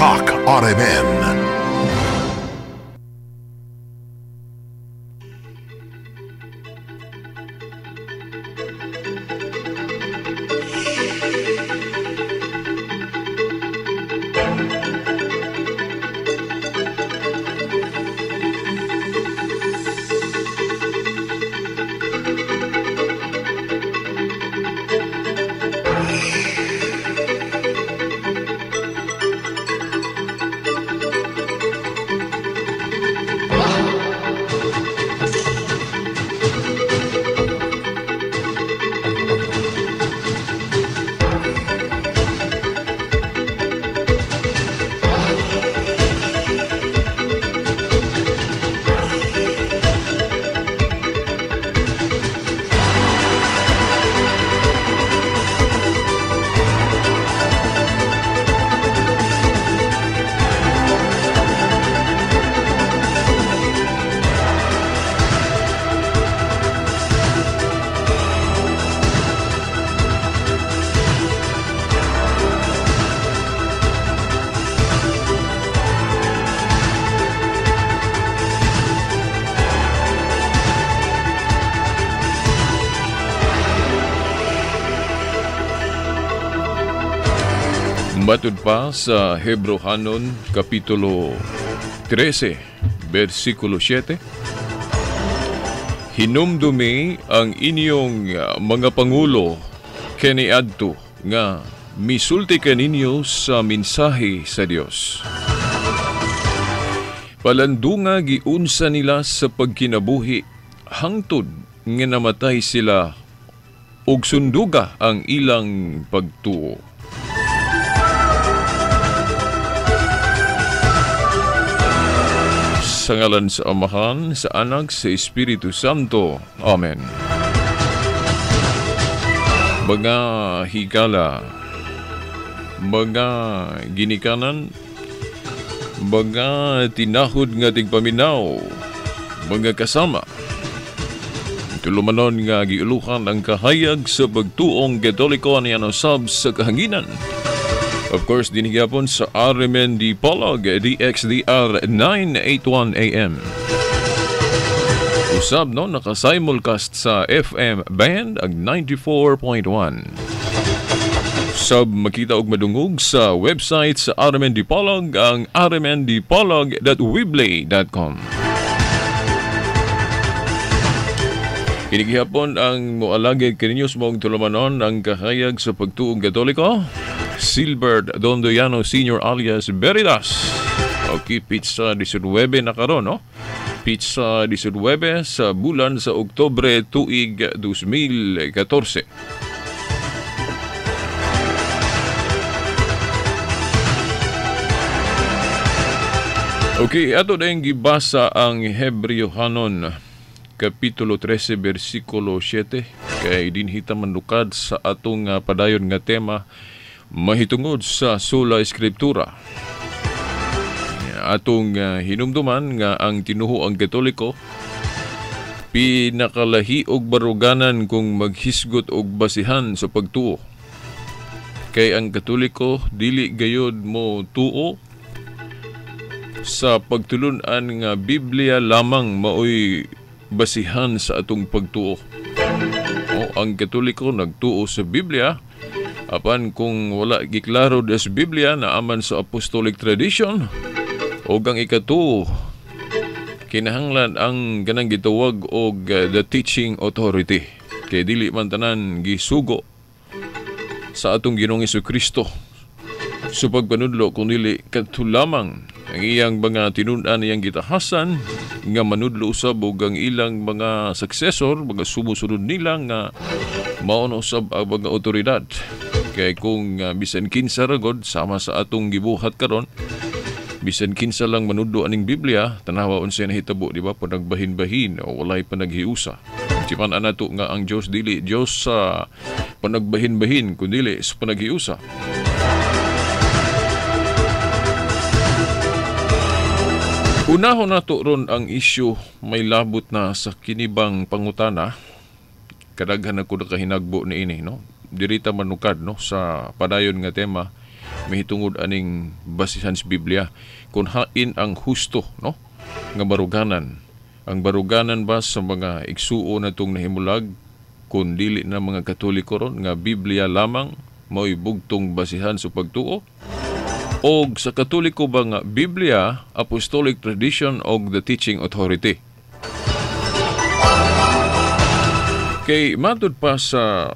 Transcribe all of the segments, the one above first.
Tatak RMN. Matod pa sa Hebrehanon Kapitulo 13, versikulo 7, hinumdumi ang inyong mga pangulo kaniadto nga misulti kaninyo sa mensahe sa Dios. Palandunga giunsa nila sa pagkinabuhi hangtod nga namatay sila ug sunduga ang ilang pagtuo. Sa ngalan sa Amahan, sa Anak, sa Espiritu Santo. Amen. Mga higala, mga ginikanan, mga tinahod nga tigpaminaw, mga kasama, tulumanon nga giuluhan ang kahayag sa pagtuong Katoliko niya nasab sa kahanginan. Of course, dinigapon sa RMN Dipolog, DXDR 981 AM. Usab no, nakasimulcast sa FM band ang 94.1. Usab makita og madungog sa website sa RMN Dipolog ang rmndipolog.weblay.com. Kinigihapon ang mualagay kaninyo sa mong tulumanon ang kahayag sa pagtuong Katoliko. Silbert Dondoyano Sr. alias Veritas. Okay, pizza 19 na karon, no? Pizza 19 sa bulan sa Oktubre tuig 2014. Okay, ato na yung gibasa ang Hebrehanon Kapitulo 13, versikulo 7. Kay dinhita manukad sa atong padayon nga tema mahitungod sa sola eskriptura. Atong hinumduman nga ang tinuho ang Katoliko pinakalahi og baruganan kung maghisgot og basihan sa pagtuo. Kay ang Katoliko dili gayod mo tuo sa pagtulunan nga Biblia lamang maoy basihan sa atong pagtuo. Ang Katoliko nagtuo sa Biblia. Apan kung wala giklaro sa Biblia na aman sa apostolic tradition o ang ikatuo, kinahanglan ang ganang gitawag og the teaching authority. Kay dili man tanan gisugo sa atong Ginoong Jesucristo sa pagpanudlo kung dili kadto lamang ang iyang mga tinun-an iyang gitahasan nga manudlo usab og ang ilang mga successor, mga sumusunod nila nga mao na usab ang mga otoridad. Kay kung bisan kinsa ragod sama sa atong gibuhat karon, bisan kinsa lang manudlo aning Biblia, tanawa unsay nahitabo, di ba? Panagbahin-bahin o walay panaghiusa. Sipan anato nga ang Dios dili Dios sa panagbahin-bahin kundi sa panaghiusa. Unahon nato ron ang isyu may labot na sa kinibang pangutana. Kadaghan ako nakahinagbo ni ini, no? Dirita manukad, no, sa padayon nga tema mahitungod aning basihan sa Biblia. Kung hain ang husto, no? Nga baruganan. Ang baruganan ba sa mga igsuo na itong nahimulag, kung dili na mga Katoliko ron, nga Biblia lamang, mao'y bugtong basihan sa pagtuo? O sa Katoliko ba nga Biblia, apostolic tradition o the teaching authority? Kay matod pa sa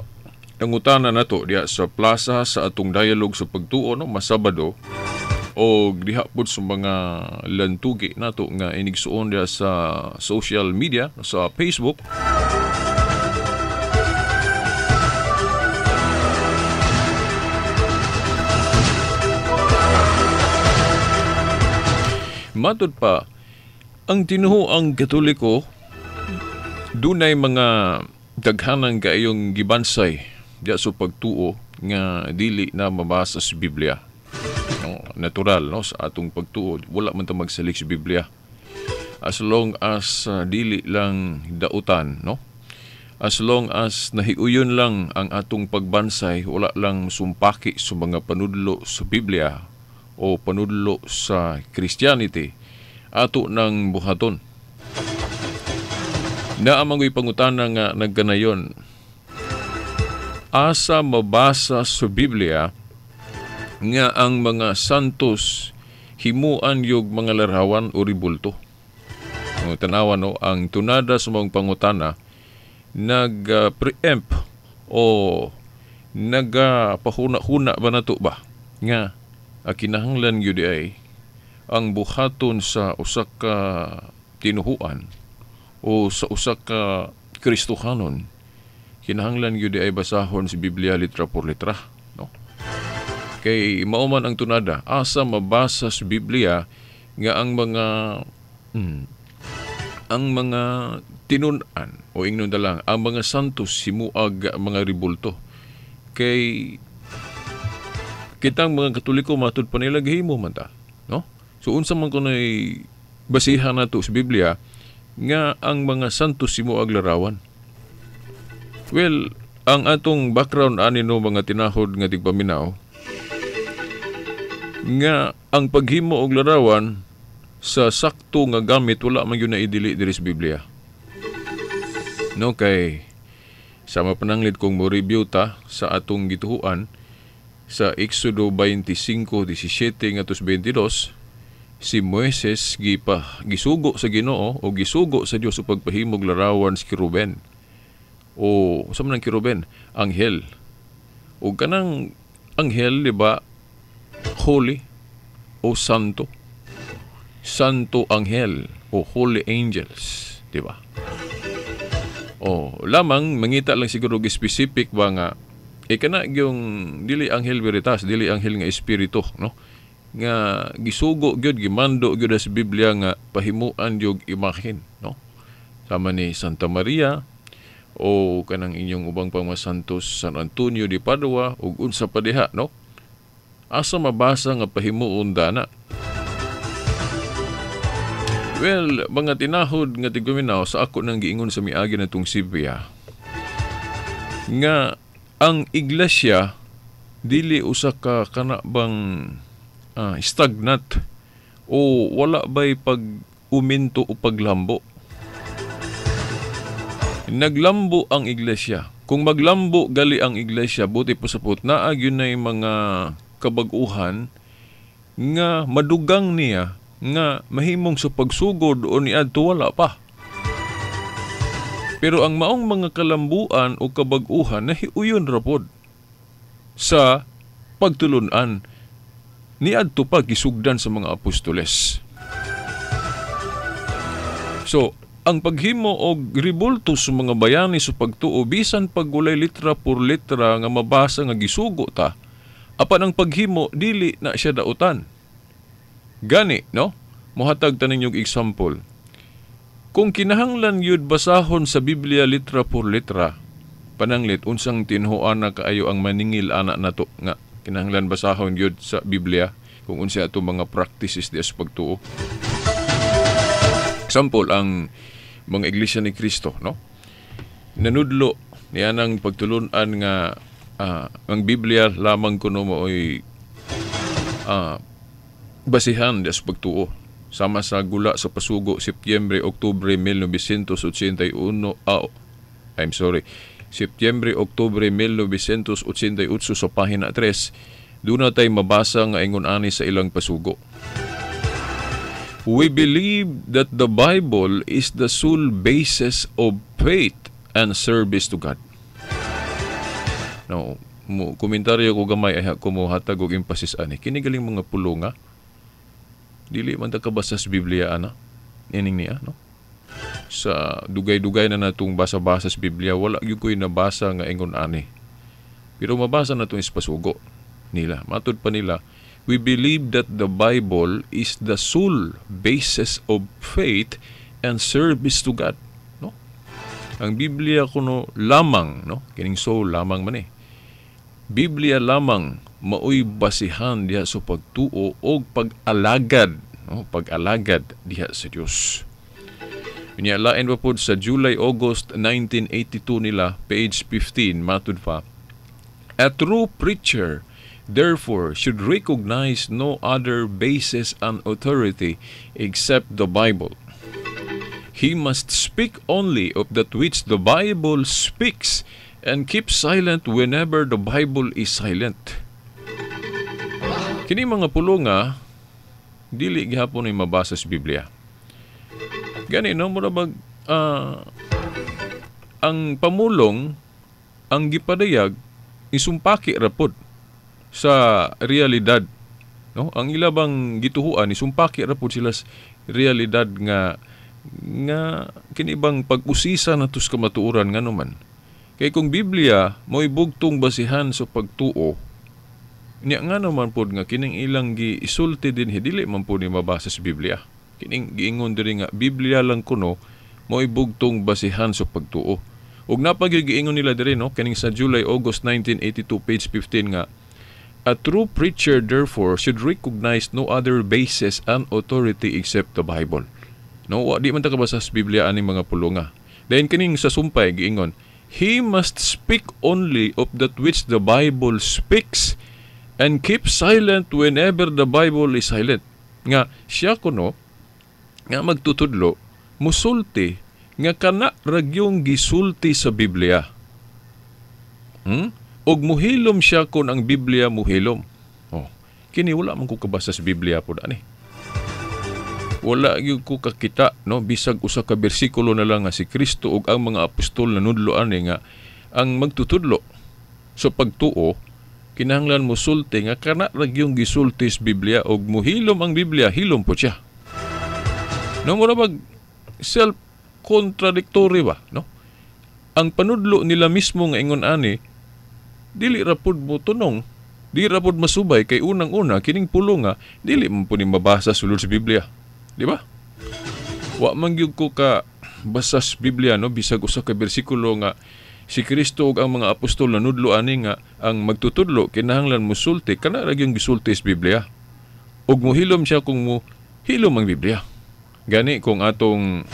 nangutana nato diya sa plaza sa atong dialogue sa pagtuo no masabado o diha pud sa mga lantugi nato nga inigsuon diya sa social media sa Facebook. Matod pa ang tinuoang Katoliko dunay mga daghanang kaayong gibansay diya sa pagtuo nga dili na mabasa sa Biblia. No, natural no sa atong pagtuo wala man ta magsalik sa Biblia. As long as dili lang dautan no. As long as nahiuyon lang ang atong pagbansay, wala lang sumpaki sa mga panudlo sa Biblia o panudlo sa Christianity ato nang buhaton. Naamangoy pangutana nga nagganayon, asa mabasa sa Biblia nga ang mga santos himuan yung mga larawan o ribulto? Tanawan no, ang tunada sa mga pangutana nag-preempt o nagpahuna-huna ba nato ba nga kinahanglan yun ay ang buhaton sa usa ka tinuhuan o sa usa ka Kristohanon, kinahanglan gyud ay basahon si Biblia litra por litra, no? Kay mao man ang tunada, asa mabasa sa Biblia nga ang mga tinun-an o ingnon dalang ang mga santos himuag mga ribulto. Kay kitang mga Katoliko matud pa nila gihimo man ta, no? So unsa man kunay basihan nato sa Biblia nga ang mga santos himuag larawan? Well, ang atong background ani no mga tinahod nga tigpaminaw nga ang paghimo og larawan sa sakto nga gamit wala man gyud na idili diri sa Biblia. No kay sama pananglit kong mo review ta sa atong gituhuan sa Exodo 25:17 ngadto 22, si Moises gisugo sa Ginoo o gisugo sa Dios sa pagpahimog larawan si Kiruben. O sa man ang Kiruben, anghel. O kanang anghel, di ba, holy o santo. Santo anghel o holy angels, di ba? O lamang mangita lang siguro specific ba nga kana yung dili anghel veritas, dili anghel nga espiritu, no? Nga gisugo gyud gimando gyud sa Biblia nga pahimuan yung imahen, no? Sama ni Santa Maria o kanang inyong ubang pamasantos San Antonio de Padua ug unsa pa diha, no? Asa mabasa nga pahimuon dana? Well, mga tinahod nga tigpaminaw sa ako nang giingon sa miagi natong Sibya nga ang iglesia dili usa ka kana bang stagnant o wala ba'y pag-uminto o paglambo. Naglambo ang iglesia. Kung maglambo gali ang iglesia, buti po sapot, naag yun na yung mga kabag-uhan nga madugang niya nga mahimong sa pagsugod o niadto wala pa. Pero ang maong mga kalambuan o kabag-uhan nahiuyon rapod sa pagtulunan niadto pa gisugdan sa mga apostoles. So, ang paghimo og ribulto sa mga bayani sa pagtuo bisan paggulay litra por litra nga mabasa nga gisugo ta, apan ang paghimo dili na siya dautan. Gani, no? Mohatag ta ninyong example. Kung kinahanglan yud basahon sa Biblia litra por litra, pananglit unsang tinhuan na kaayo ang maningil ana nato nga kinahanglan basahon yun sa Biblia kung unsa ato mga practices di sa pagtuo. Example, ang mga iglesia ni Kristo, no? Nanudlo niya ng pagtulunan nga ang Biblia lamang kuno mo'y basihan di sa pagtuo. Sama sa gula sa pasugo Setyembre-Oktubre 1981 Setyembre-Oktubre 1988 sa pahina 3, doon na tayo mabasa nga ingon ani sa ilang pasugo. We believe that the Bible is the sole basis of faith and service to God. No, komentaryo ko gamay ay ko mo hatag og emphasis ani. Kini galing mga pulonga. Dili man ta kabasa sa Biblia ana. Ining niya, no? Sa dugay-dugay na natong basa-basa sa Biblia, wala gyud koy nabasa nga ingon ani. Pero mabasa na itong ispasugo nila. Matod pa nila, we believe that the Bible is the sole basis of faith and service to God. No? Ang Biblia kuno lamang, no? Kining soul lamang man eh. Biblia lamang maoy basihan diha sa pagtuo o pag-alagad, no? Pag-alagad diha sa Dios. Unya lain pa pod sa July-August 1982 nila, page 15, matud pa, a true preacher therefore should recognize no other basis and authority except the Bible. He must speak only of that which the Bible speaks and keep silent whenever the Bible is silent. Kini mga pulonga dili gihapon ay mabasa sa Biblia. Gani no mura bag ang pamulong ang gipadayag isumpaki rapod sa realidad, no? Ang ilabang gituhuan isumpaki rapod sila sa realidad nga kini bang pag-usisa natus kamatuoran nga naman. Kay kung Biblia mo'y bugtong basihan sa pagtuo, niya nga naman po nga kining ilang giisulti din dili man po ni mabasa sa Biblia. Kining giingon diri nga Biblia lang kuno mo'y bugtong basihan sa pagtuo. Ug napagiingon nila diri no kining sa July-August 1982 page 15 nga, a true preacher therefore should recognize no other basis and authority except the Bible. No, di man ta kabasa sa Biblia aning mga pulonga. Then kining sa sumpay giingon, he must speak only of that which the Bible speaks and keep silent whenever the Bible is silent. Nga siya kuno nga magtutudlo musulti nga kana ragyong gisulti sa Biblia. Og muhilom siya kung ang Biblia muhilom. Oh, kini wala man ko kabasa sa Biblia po ani. Wala gyud ko kakita no bisag usa ka bersikulo na lang nga si Kristo ug ang mga apostol nanudlo ani nga ang magtutudlo sa pagtuo kinahanglan musulti nga kana ragyong gisulti sa Biblia ug muhilom ang Biblia, hilom po siya. No mura bag self-contradictory ba, no? Ang panudlo nila mismo nga ingon ani dili rapod mo tunong, dili rapod masubay kay unang-una kining pulonga dili man po ni mabasa sulod sa Biblia. Di ba? Wa man gyud ko ka basa sa Biblia no bisag usa ka bersikulo nga si Kristo ug ang mga apostol nanudlo ani nga ang magtutudlo kinahanglan musulti kana ra gyung gisulti sa Biblia. Ug mohilom siya kung hilom ang Biblia. Gani kung atong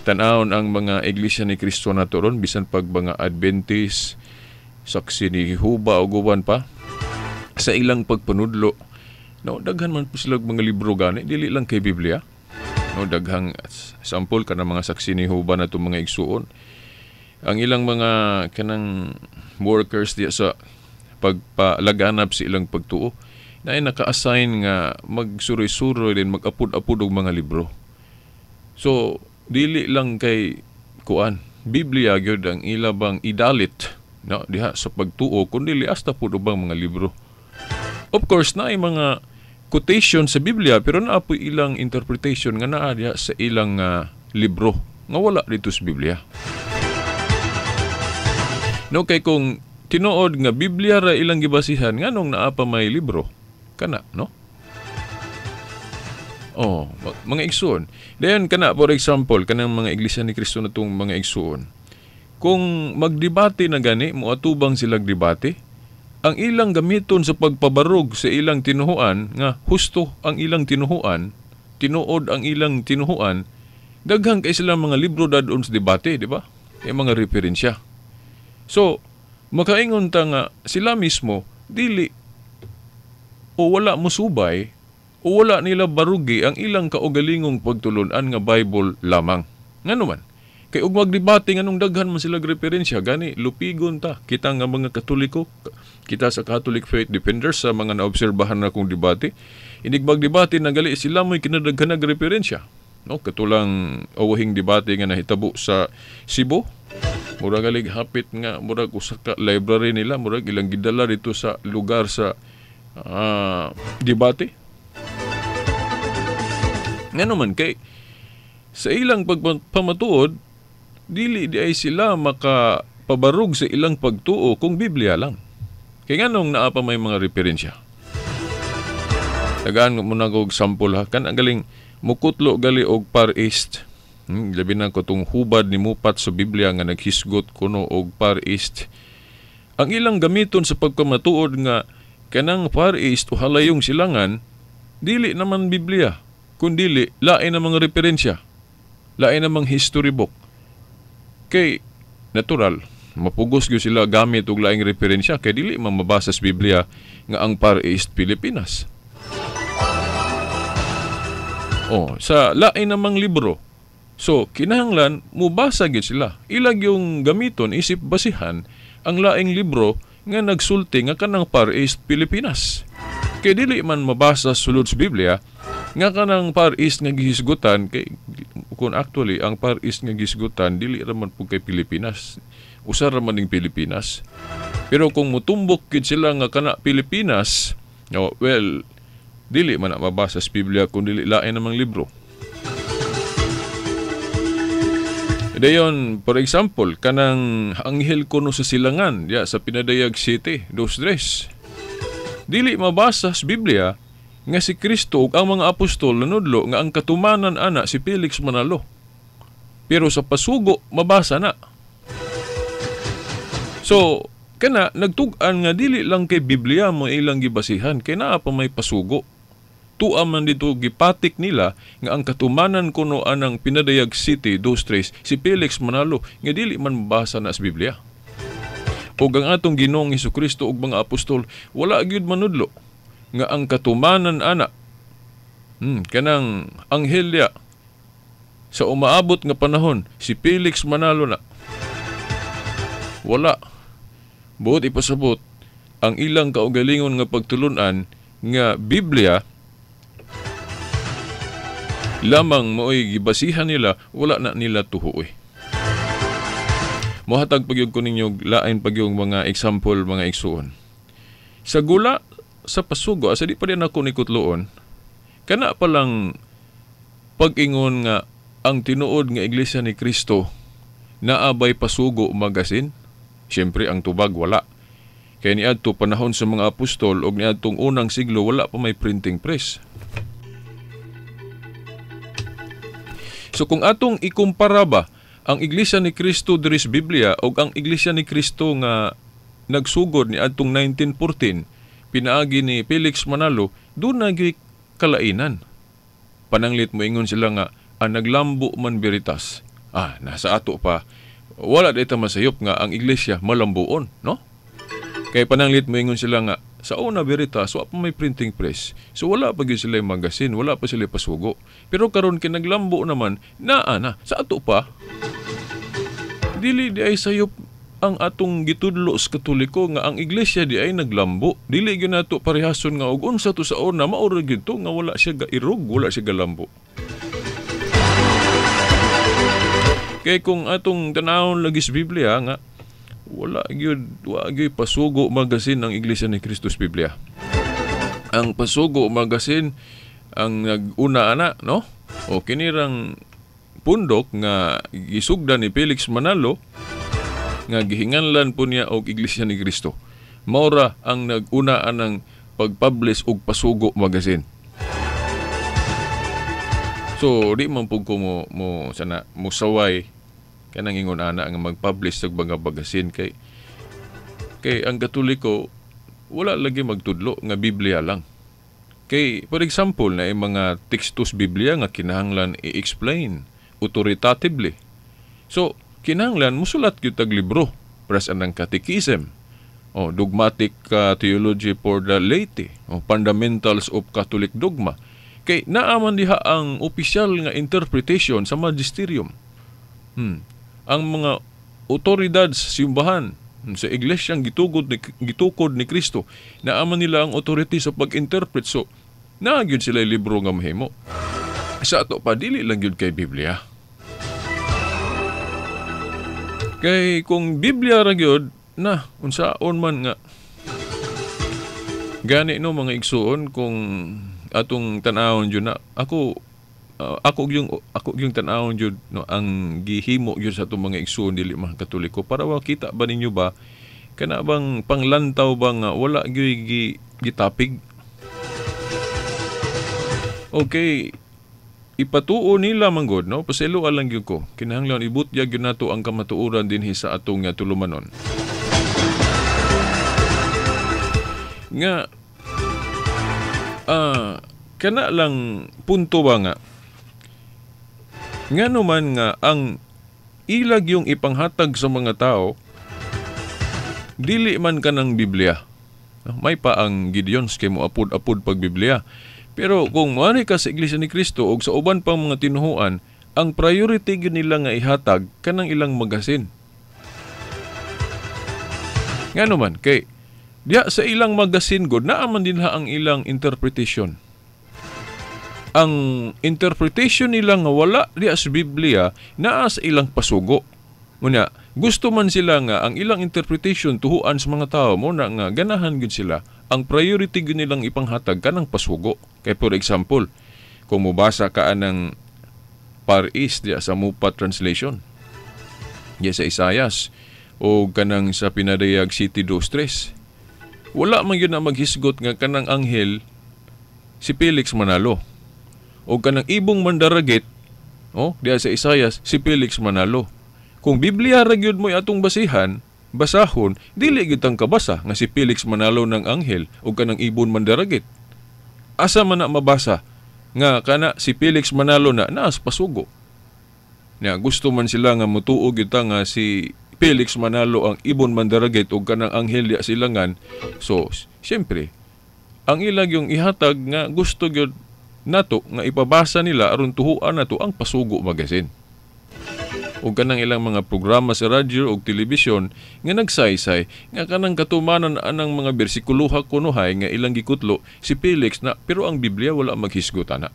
tan-awon ang mga iglesia ni Kristo nato ron bisan pag mga Adventist, Saksi ni Jehovah ug uban pa sa ilang pagpanudlo. No, daghan man po sila mga libro gani, dili lang kay Biblia. No, daghang sample kana mga Saksi ni Jehovah na itong mga igsuon. Ang ilang mga kanang workers diya sa pagpalaganap sa ilang pagtuo na ay naka-assign nga magsuroy-suroy din mag-apod-apod og mga libro. So, dili lang kay kuan, Biblia gyud ang ilabang idalit no diha sa pagtuo kundi hasta pud ubang mga libro. Of course na ay mga quotation sa Biblia pero naa po ilang interpretation nga naa diha sa ilang libro nga wala dito sa Biblia. No kay kung tinuod nga Biblia ra ilang gibasihan nganong naa pa may libro kana no? Oh, mga igsoon. Dayon kana for example kanang mga iglesia ni Kristo natong mga igsoon. Kung magdebate na gani mo atubang silang debate, ang ilang gamiton sa pagpabarog sa ilang tinuhuan nga husto ang ilang tinuhuan, tinuod ang ilang tinuhuan, daghang kay sila mga libro dadon sa debate, di ba? Yung mga referensya. So, makaingon ta nga sila mismo dili o wala musubay o wala nila barugi ang ilang kaugalingong pagtulunan nga Bible lamang. Ngano man? Kay ug magdebate nganong daghan man sila referensya gani lupigon ta kita nga mga Katoliko, kita sa Catholic Faith Defenders sa mga naobserbahan na kong debate, inig magdebate na gali sila mo'y kinadaghan nga referensya. No, katulang awahing debate nga nahitabo sa Cebu. Murag galig hapit nga murag usa ka library nila, murag ilang gidala dito sa lugar sa debate. Ngano man kay sa ilang pagpamatuod dili di ay sila makapabarug sa ilang pagtuo kung Biblia lang. Kaya nga nung naapa may mga referensya. Tagaan mo na kong sample ha. Kan ang galing mukutlo gali og Far East. Labi na ko itong hubad ni Mupat sa Biblia nga naghisgot kuno og Far East. Ang ilang gamiton sa pagpamatuod nga kanang Far East o halayong silangan, dili naman Biblia. Kundili, lain na mga referensya. Lain namang history book. Kay natural, mapugos gyud sila gamit og laing referensya kay dili man mabasa sa Biblia nga ang Far East Pilipinas. Sa lain namang libro. So, kinahanglan mubasa gyud sila. Ilag yung gamiton isip basihan ang laing libro nga nagsulti nga kanang Far East Pilipinas. Kay dili man mabasa sulod sa Biblia nga kanang Far East nga gihisgutan kay kung actually ang Far East nga gihisgutan dili raman po kay Pilipinas, usa raman ning Pilipinas. Pero kung mutumbok gid sila nga kana Pilipinas, well, dili man na mabasa sa Biblia kung dili lain namang libro. Dayon, for example, kanang anghel kuno sa silangan sa Pinadayag City, 2:3. Dili mabasa sa Biblia nga si Kristo ug ang mga apostol nanudlo nga ang katumanan ana si Felix Manalo. Pero sa pasugo mabasa na. So, kana nagtug-an nga dili lang kay Biblia mo ilang gibasihan kay naa pa may pasugo. Tuwa man dito gipatik nila nga ang katumanan kuno anang Pinadayag City 2:3 si Felix Manalo nga dili man mabasa na sa Biblia. Ug ang atong Ginoong Hesukristo ug mga apostol wala gyud manudlo nga ang katumanan ana kanang anghel sa umaabot nga panahon si Felix Manalo na. Wala. Buot ipasabot ang ilang kaugalingon nga pagtulunan nga Biblia lamang mo'y gibasihan nila, wala na nila tuhoy. Mohatag pagyog ko ninyo lain pagyog mga example, mga igsuon. Sa gula, sa pasugo, asa di pa rin ako nikutloon, kana palang pag-ingon nga ang tinuod nga Iglesia ni Kristo naabay pasugo magasin, siyempre ang tubag wala. Kaya niadto panahon sa mga apostol o niadtong unang siglo wala pa may printing press. So kung atong ikumpara ba ang Iglesia ni Kristo diri sa Biblia o ang Iglesia ni Kristo nga nagsugod ni adtong 1914 pinaagi ni Felix Manalo, doon naging kalainan. Pananglit mo ingon sila nga ang naglambo man veritas. Nasa ato pa wala dito masayop nga ang Iglesia malambuon, no? Kay pananglit mo ingon sila nga sa una veritas wa pa may printing press. So wala pa gyud sila magasin, wala pa sila pasugo. Pero karon kinaglambo naman naa na sa ato pa. Dili di ay sayop ang atong gitudlo sa Katoliko nga ang Iglesia di ay naglambo. Dili gyud nato parehason nga og unsa to sa una maura gyud to nga wala siya gairog, wala siya galambo. Kay kung atong tanawon lagi sa Biblia nga wala gyud pasugo magasin ang Iglesia ni Kristo sa Biblia. Ang pasugo magasin ang nag-una ana, no? O kinirang pundok nga gisugdan ni Felix Manalo nga gihinganlan po niya og Iglesia ni Kristo. Maura ang nag-una anang pag-publish og pasugo magasin. So di man pud ko mo sana musaway kanang ingon ana nga mag-publish og mga magasin kay ang Katoliko wala lagi magtudlo nga Biblia lang. Kay for example na mga tekstos Biblia nga kinahanglan i-explain authoritatively. So kinahanglan musulat gyud tag libro pras anang catechism Dogmatic theology for the laity, fundamentals of Catholic dogma. Kay naaman diha ang opisyal nga interpretation sa magisterium. Ang mga otoridad sa simbahan, sa iglesyang gitukod ni Kristo, naaman nila ang authority sa pag-interpret. So, nagyud sila libro nga mahimo. Sa ato pa, dili lang yun kay Biblia. Kay kung Biblia ra gyud na unsaon man nga gani no mga igsuon, kung atong tan-awon jud na ako yung tan-awon jud no, ang gihimo jud sa atong mga igsuon dili mga Katoliko para kita ba ninyo ba kana bang panglantaw ba nga wala gyud gitapig. Okay, ipatuo nila manggod, no? Paselo alang gyud ko. Kinahanglan ibutyag gyud nato ang kamatuoran dinhi sa atong tulumanon. Nga kana lang punto ba nga naman nga ang ilag yung ipanghatag sa mga tao dili man kanang Biblia. May pa ang Gideons kay mo apod pag Biblia. Pero kung mari ka sa Iglesia ni Cristo o sa uban pang mga tinuhuan, ang priority gyud nila nga ihatag kanang ilang magasin. Ngano man kay diya sa ilang magasin god naaman din ang ilang interpretation. Ang interpretation nila nga wala diya sa Biblia naa sa ilang pasugo. Muna, gusto man sila nga ang ilang interpretation tuhuan sa mga tao mo na nga ganahan gyud sila. Ang priority gyud nilang ipanghatag kanang pasugo. Kay for example, kung mubasa ka ng Far East diya sa Mupa translation, diya sa Isaias, o kanang sa pinadayag City 2:3, wala man yun na maghisgot nga kanang anghel si Felix Manalo. O kanang ibong mandaragit, diya sa Isaias, si Felix Manalo. Kung Biblia ra gyud mo atong basahon, dili gyud tang kabasa nga si Felix Manalo ng anghel o kanang ibon mandaragit. Asa man na mabasa nga kana si Felix Manalo na naas pasugo. Nya gusto man sila nga mutuo gyud nga si Felix Manalo ang ibon mandaragit o kanang anghel diya silangan. So, siyempre, ang ilag yung ihatag nga gusto gyud nato nga ipabasa nila aron tuhuan nato ang pasugo magasin. O kanang ilang mga programa sa radyo o telebisyon nga nagsaysay nga kanang katumanan anang mga bersikuluha kunuhay nga ilang gikutlo si Felix na pero ang Biblia wala maghisgot ana.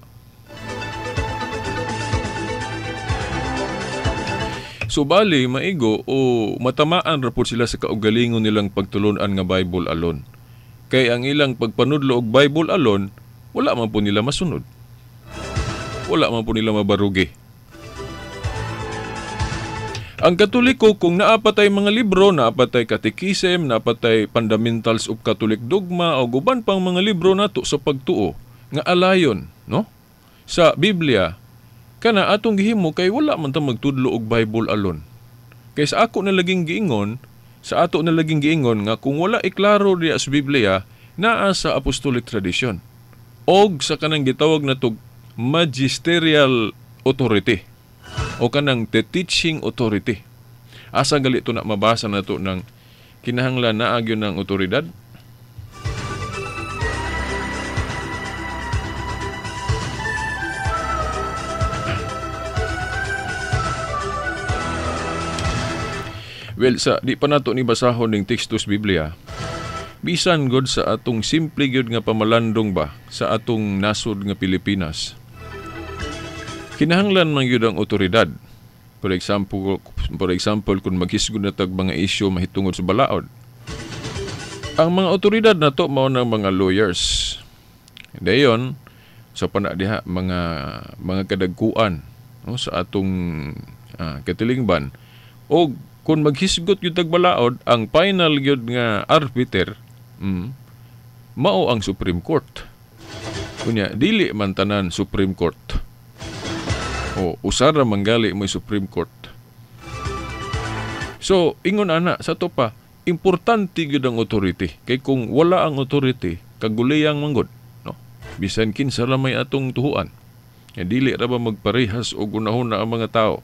So bali maigo o matamaan ra pud sila sa kaugalingon nilang pagtulon-an nga Bible alone. Kay ang ilang pagpanudlo og Bible alone wala man po nila masunod. Wala man po nila mabarugi. Ang Katoliko, kung naapatay mga libro, naapatay Catechism, naapatay Fundamentals of Catholic Dogma, o guban pang mga libro nato sa pagtuo, nga alayon, no? Sa Biblia, kana atong gihimo kay wala man ta magtudlo og Bible alone. Kay sa ato na laging giingon nga kung wala iklaro diya sa Biblia, naa sa apostolic tradition. Og sa kanang gitawag na tog magisterial authority o kanang the teaching authority. Asa gali ito na mabasa na ito ng kinahanglan na agyo ng otoridad? Well, di pa nato ni basahon ng tekstos Biblia. Bisan god sa atong simple gyud nga pamalandong ba sa atong nasod nga Pilipinas. Kinahanglan man gyud ang otoridad. For example, kung maghisgod na tag mga isyu mahitungod sa balaod. Ang mga otoridad na to mao ng mga lawyers. Dayon sa panadiha mga kadagkuan sa atong katilingban. O kung maghisgot gyud tag balaod, ang final gyud nga arbiter mao ang Supreme Court. Kunya dili man tanan Supreme Court. O usara manggali mo Supreme Court. So, ingon ana, sa to pa, importante gyud ang authority. Kay kung wala ang authority, kaguliyang manggod, no? Bisan kinsa ra may atong tuhuan. Dili ra ba magparehas og unahon na ang mga tao.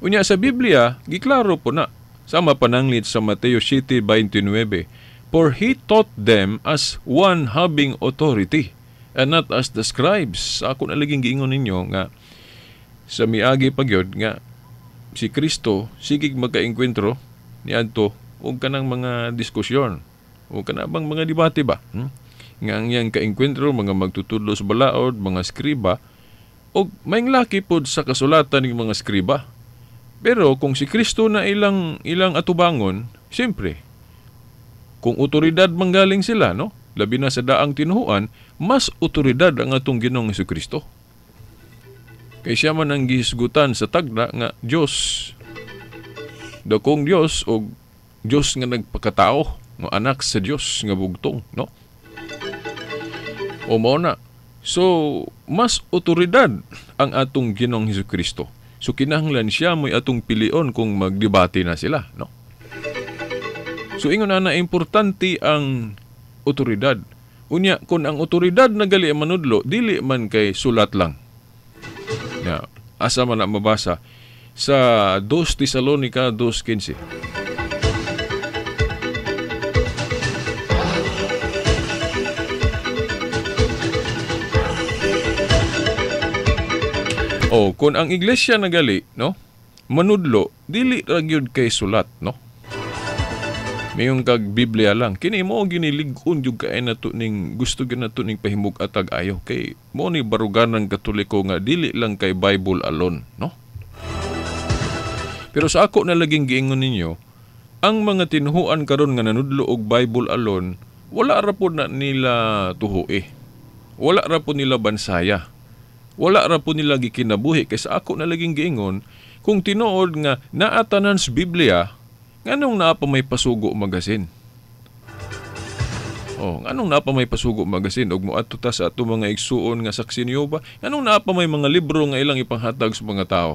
Unya sa Biblia, giklaro po na Sama pananglit sa Mateo 7:29. For he taught them as one having authority, and not as the scribes. Ako na laging giingon ninyo nga sa miagi pagyod nga si Kristo sigig magkaengkwentro ni adto og kanang mga diskusyon o kanabang mga debate ba. Nga ang iyang kaengkwentro mga magtutudlo sa balaod, mga skriba, o may laki pod sa kasulatan ng mga skriba. Pero kung si Kristo na ilang atubangon, siyempre, kung otoridad manggaling sila, no? Labi na sa daang tinuhuan, mas otoridad ang atong Ginoong Hesukristo. Kay siya man ang gihisgutan sa tagna nga Diyos, dakong Diyos o Diyos nga nagpakatao, nga anak sa Diyos nga bugtong, no? O mao na. So, mas otoridad ang atong Ginoong Hesukristo. So, kinahanglan siya mo'y atong pilion kung magdebate na sila, no? So, ingon na importante ang otoridad. Unya, kung ang otoridad na gali manudlo, dili man kay sulat lang. Ya, asa man na mabasa sa 2 Tesalonica 2:15. Oh, kung ang iglesia nagali, no? Manudlo, dili ra gyud kay sulat, no? Mayong kag Biblia lang. Kini mo ginilig-on jud kay nato ning gusto gyud nato ning pahimug atag ayo kay mo ni barugan ng Katoliko nga dili lang kay Bible alone, no? Pero sa ako na laging giingon ninyo, ang mga tinuhuan karon nga nanudlo og Bible alone, wala ra pod na nila tuhoe. Wala ra pod nila bansaya. Wala ra po nila gikinabuhi kaysa ako na laging giingon kung tinuod nga naatanan sa Biblia nganong naa pa may pasugo magasin. Nganong naa pa may pasugo magasin og moadto ta sa ato mga igsuon nga saksi ni Jehova, nganong naa pa may mga libro nga ilang ipanghatag sa mga tao.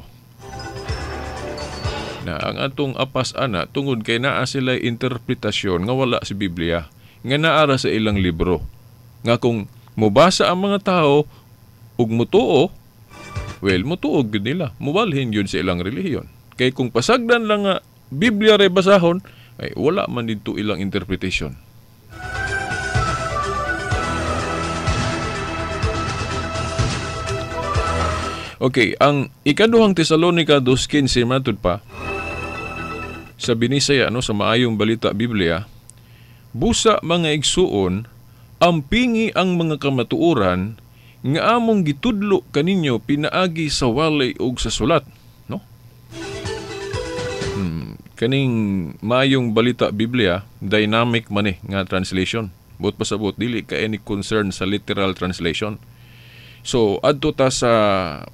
Na ang atong apas ana tungod kay naa sila interpretasyon nga wala sa Biblia, nga naara sa ilang libro. Nga kung mobasa ang mga tao ug mutuo, mutuog yun nila. Mubalhin yun sa ilang relihiyon. Kay kung pasagdan lang nga Biblia ray basahon, ay wala man dito ilang interpretation. Okay, ang ikaduhang Tesalonica 2:15 matud pa, sa binisaya sa maayong balita Biblia, busa mga igsuon, ampingi ang mga kamatuoran nga among gitudlo kaninyo pinaagi sa walay ug sa sulat, no? Kaning mayong balita Biblia, dynamic man nga translation. Bot pasabot dili ka any concern sa literal translation. So adto ta sa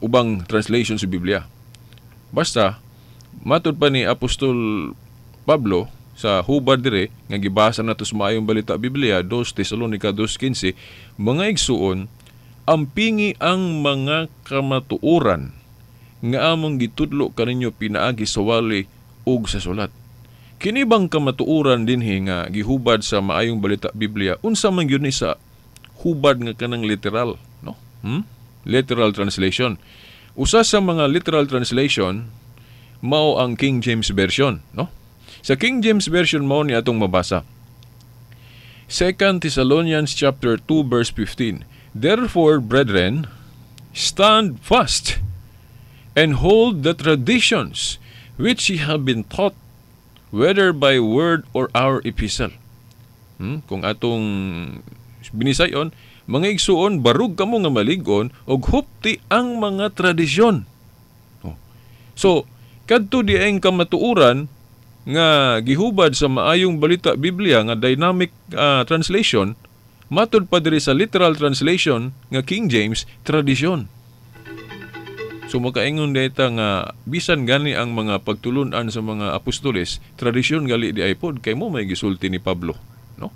ubang translation sa Biblia. Basta matud pa ni Apostol Pablo sa hubad dire nga gibasa nato sa mayong balita Biblia 2 Tesalonica 2:15, mga igsuon, ampingi ang mga kamatuoran nga among gitudlo kaninyo pinaagi sa wali ug sa sulat. Kini bang kamatuoran dinhi nga gihubad sa maayong balita Biblia, unsa man gyud ni sa hubad nga kanang literal, no? Literal translation. Usa sa mga literal translation mao ang King James Version, no? Sa King James Version mao ni atong mabasa. 2 Thessalonians chapter 2 verse 15. Therefore, brethren, stand fast and hold the traditions which ye have been taught, whether by word or our epistle. Kung atong binisayon, mga igsuon, barug kamo nga maligon og hupti ang mga tradisyon. So, kadto di ang kamatuoran nga gihubad sa maayong balita Biblia nga dynamic translation, matod pa diri sa literal translation nga King James, tradisyon. So makaingon data nga bisan gani ang mga pagtulunan sa mga apostoles, tradisyon gali di ay pod kay mo may gisulti ni Pablo, no?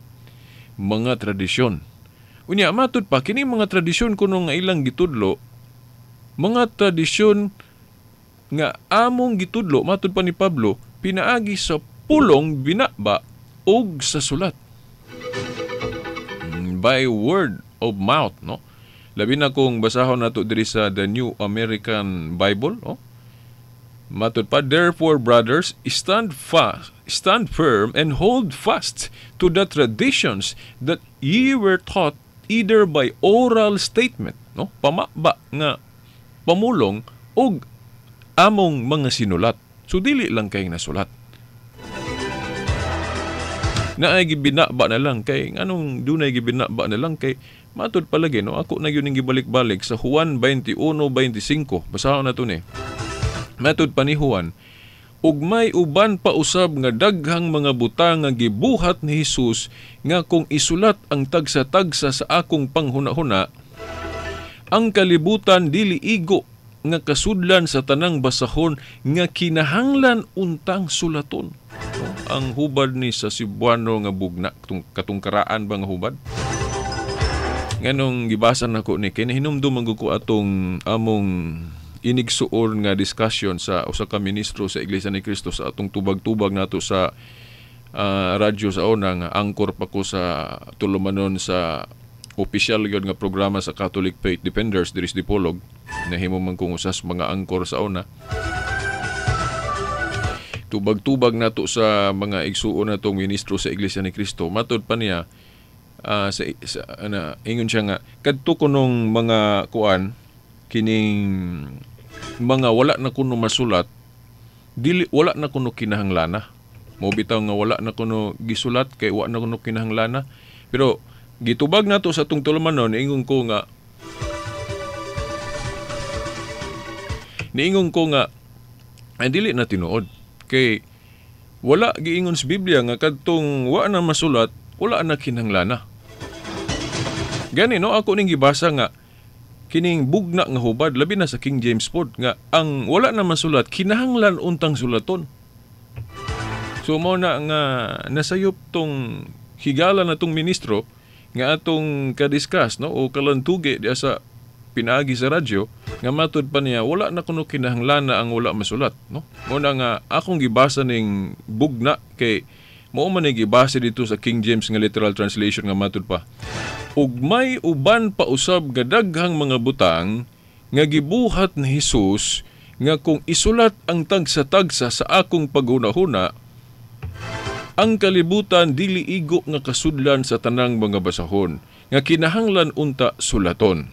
Mga tradisyon. Unya matod pa kini mga tradisyon kuno nga ilang gitudlo, mga tradisyon nga among gitudlo matod pa ni Pablo pinaagi sa pulong binaba og sa sulat. By word of mouth, no? Labi na kung basahon nato diri sa The New American Bible, no? Matod pa, therefore, brothers, stand firm, and hold fast to the traditions that ye were taught either by oral statement, no? Pamaba nga pamulong og among mga sinulat. So dili lang kay nasulat. Naay gibinaba na lang kay anong dunay gibinaba na lang kay matod palagi, no? Ako na yun yung gibalik-balik sa Juan 21:25. Basahon na to ni. Matod pa ni Juan, ug may uban pa usab nga daghang mga butang nga gibuhat ni Hesus nga kung isulat ang tagsa-tagsa sa akong panghuna-huna, ang kalibutan dili igo nga kasudlan sa tanang basahon nga kinahanglan untang sulaton. No? Ang hubad ni sa Cebuano nga bugna, katungkaraan ba nga hubad? Nganong gibasan nako ni kay nahinumdum man ko atong among inigsuon nga discussion sa usa ka ministro sa Iglesia ni Cristo sa atong tubag-tubag nato sa radyo sa una nga angkor pa ko sa tulumanon sa opisyal gyud nga programa sa Catholic Faith Defenders diri sa Dipolog. Nahimo man kong usas mga angkor sa una. Tubag-tubag nato sa mga igsuon natong ministro sa Iglesia ni Cristo. Matod pa niya ingon siya nga kadto kunong mga kuan kining mga wala na kuno masulat, dili wala na kuno kinahanglana. Mo bitaw nga wala na kuno gisulat kay wala na kuno kinahanglana. Pero gitubag nato sa atong tulumanon, niingon ko nga ay dili na tinuod kay wala giingon sa Biblia nga kadtong wala na masulat, wala na kinahanglan. Gani no, ako ning gibasa nga kining bugna nga hubad labi na sa King James pod nga ang wala na masulat kinahanglan untang sulaton. So mo na nga nasayop tong higala na tong ministro nga atong kadiscuss, no, o kalantugi diya sa pinaagi sa radyo nga matud pa niya wala na kuno kinahanglan na ang wala masulat, no. Mo na nga akong gibasa ning bugna kay mao man gibasa dito sa King James nga literal translation nga matud pa, ug may uban pa usab nga daghang mga butang nga gibuhat ni Hesus nga kung isulat ang tagsa-tagsa sa akong paghuna-huna, ang kalibutan dili igo nga kasudlan sa tanang mga basahon nga kinahanglan unta sulaton.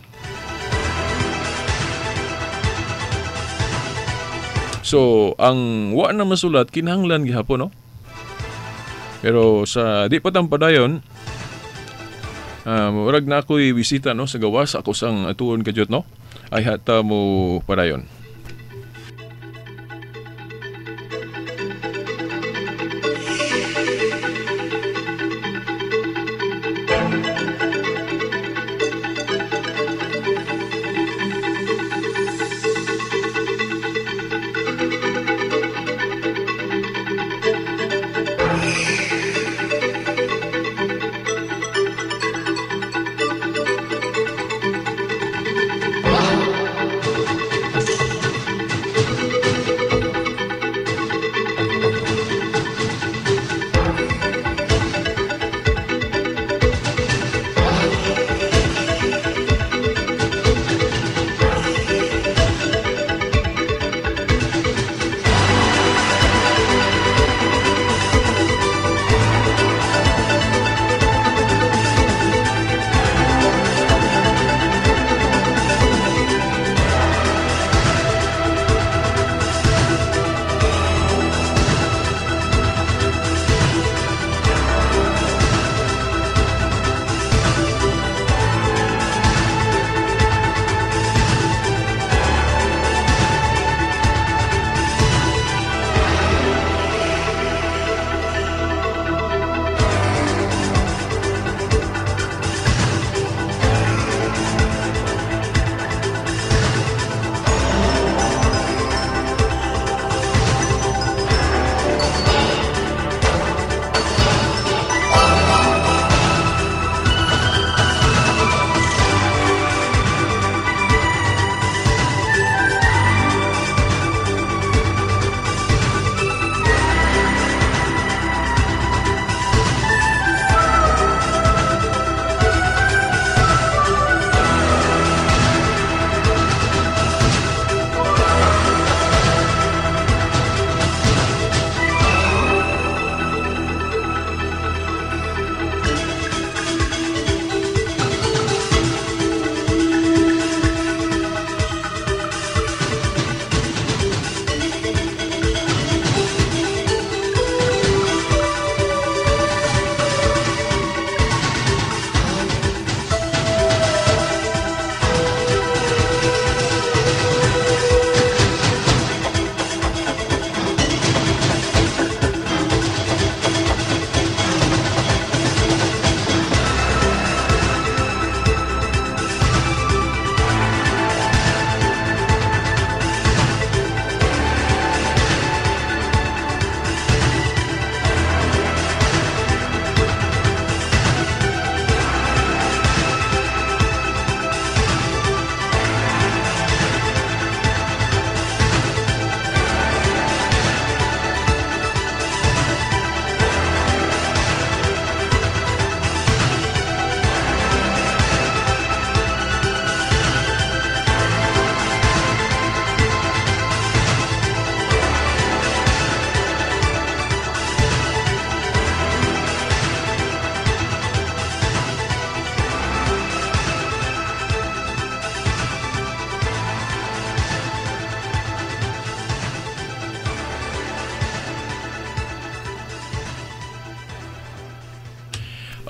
So ang wa na masulat kinahanglan gihapon, no. Pero sa di pa tampadayon, murag na ako'y bisita, no, sa gawas ako sang atuon kadyot, no, ay hata mo padayon.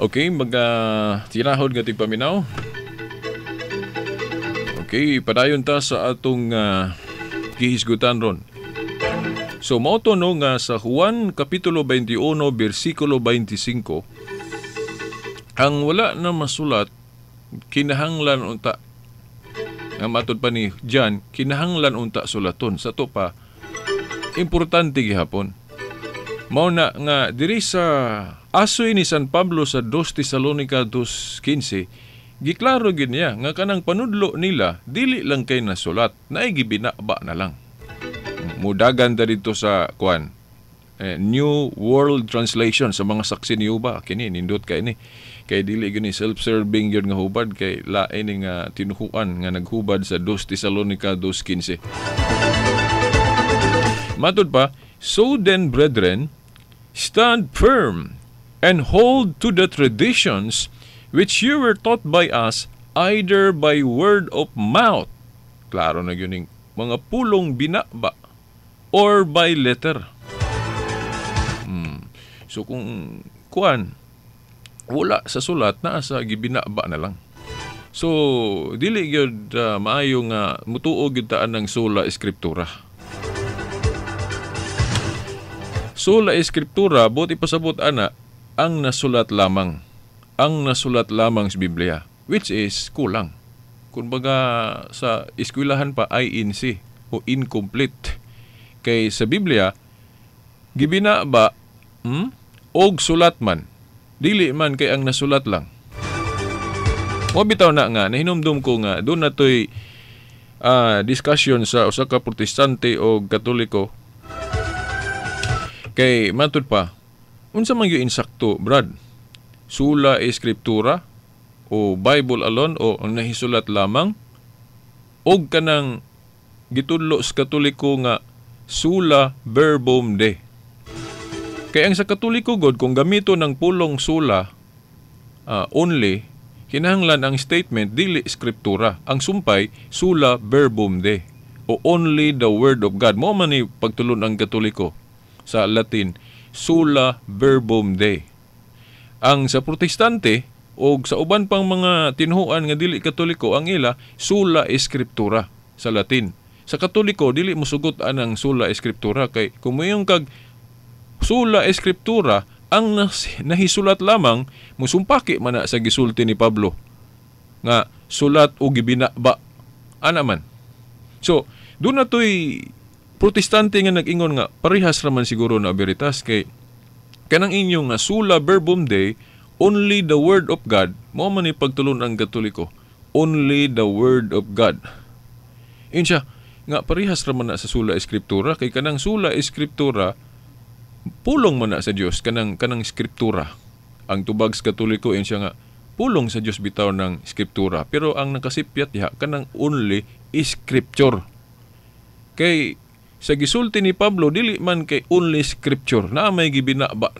Okay, tirahod nga tigpaminaw. Okay, padayon ta sa atong gihisgutan ron. So, mauto no nga sa Juan Kapitulo 21, versikulo 25, ang wala na masulat, kinahanglan unta. Ang matod pa ni John, kinahanglan unta sulaton. Sa to pa, importante gihapon. Mao na nga, diri sa asoy ni San Pablo sa 2 Tesalonica 2:15, giklaro gid niya nga kanang panudlo nila, dili lang kay nasulat, naay gibinaba na lang. Mudagan ta dito sa New World Translation sa mga saksi ni Uba. Kini nindot kay ni. Kay dili gini self-serving yun nga hubad, kay lain nga tinuhuan nga naghubad sa 2 Tesalonica 2:15. Matod pa, so then, brethren, stand firm and hold to the traditions which you were taught by us, either by word of mouth, klaro na yun, mga pulong binaba, or by letter. So kung wala sa sulat, naa sa gibinaba na lang. So dili gyud maayo nga mutuog gyud taan ng sola eskriptura. Sola eskriptura buti pasabot ana ang nasulat lamang. Ang nasulat lamang sa Biblia, which is kulang. Kumbaga sa eskwelahan pa INC o incomplete. Kay sa Biblia, gibinaba og sulat man. Dili man kay ang nasulat lang. O bitaw na nga, nahinumdum ko nga, doon na to'y discussion sa usa ka protestante o katoliko. Kay matod pa, unsa man yung insakto, Brad? Sula eskriptura o Bible alone o ang nahisulat lamang? O kanang gitudlo sa katoliko nga sula verbum de. Kaya ang sa katoliko god, kung gamito ng pulong sula only, kinahanglan ang statement dili skriptura. Ang sumpay, sula verbum de o only the word of God. Mo man ni pagtulon ang katoliko sa Latin, sula verbum de. Ang sa protestante o sa uban pang mga tinuhuan nga dili katoliko, ang ila sula eskriptura sa Latin. Sa katoliko, dili musugot ang sula eskriptura, kay kung mayong kag sula eskriptura, ang nahisulat lamang, musumpaki man na sa gisulti ni Pablo nga sulat o gibinaba. Ana man. So, doon na to'y protestante nga nag-ingon nga, parehas raman siguro na veritas, kay kanang inyong nga sula verbum de, only the word of God, mo man ni pagtulon ang katoliko, only the word of God. Yun siya, nga parehas raman na sa sula eskriptura, kay kanang sula eskriptura pulong man na sa Dios, kanang skriptura. Ang tubag sa katoliko yun siya nga pulong sa Dios bitaw ng skriptura, pero ang nakasipyat diha kanang only scripture. Kay sa gisulti ni Pablo, dili man kay only scripture, na may gibinaba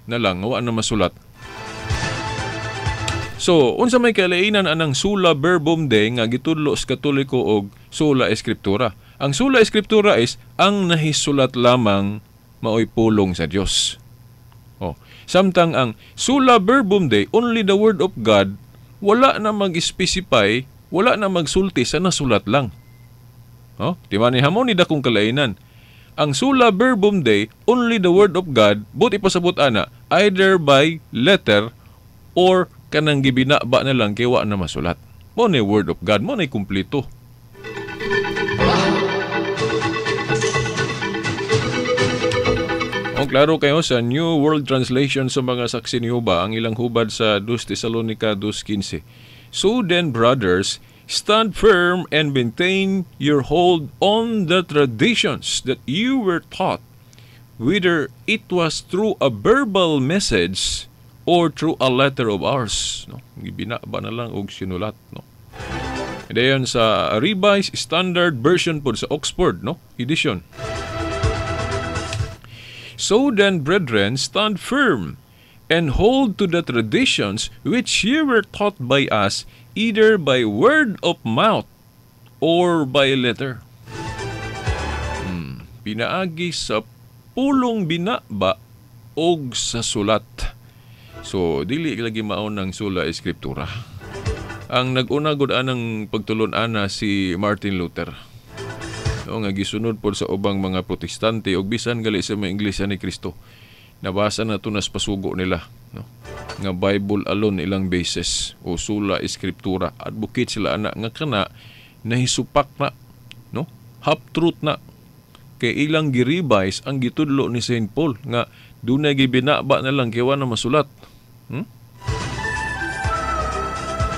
na lang, wa na masulat. So, unsa may kalainan anang sula verbum de nga gitudlo sa katoliko og sula eskriptura. Ang sula eskriptura is ang nahisulat lamang maoy pulong sa Dios. Samtang ang sula verbum de, only the word of God, wala na mag-specify, wala na magsulti sa nasulat lang. Di ba ni hamon ni dakong kalainan. Ang sula verbum de, only the word of God, buti pasabot ana, either by letter or kanang gibinaba na lang kay wa na masulat. Mo ni word of God, mo ni kumpleto. O klaro kayo sa New World Translation sa mga saksi ni Uba, ang ilang hubad sa 2 Tesalonica 2:15. So then, brothers, stand firm and maintain your hold on the traditions that you were taught, whether it was through a verbal message or through a letter of ours. Gibinaba na lang og sinulat. Dayon sa Revised Standard Version po sa Oxford edition. So then, brethren, stand firm and hold to the traditions which ye were taught by us, either by word of mouth or by letter. Pinaagi sa pulong binaba og sa sulat. So dili lagi mao ng sola eskriptura. Ang nag-una gud anang pagtulon-ana si Martin Luther. Nga gisunod po sa ubang mga protestante ug bisan gali sa mga Iglesia ni Kristo. Nabasa na ito nas pasugo nila. No? Nga Bible alone ilang basis o sola eskriptura. Advocate sila ana nga kana nahisupak na, no? Half-truth na. Kay ilang gi-revise ang gitudlo ni St. Paul nga dunay gibinaba na lang kay wala masulat.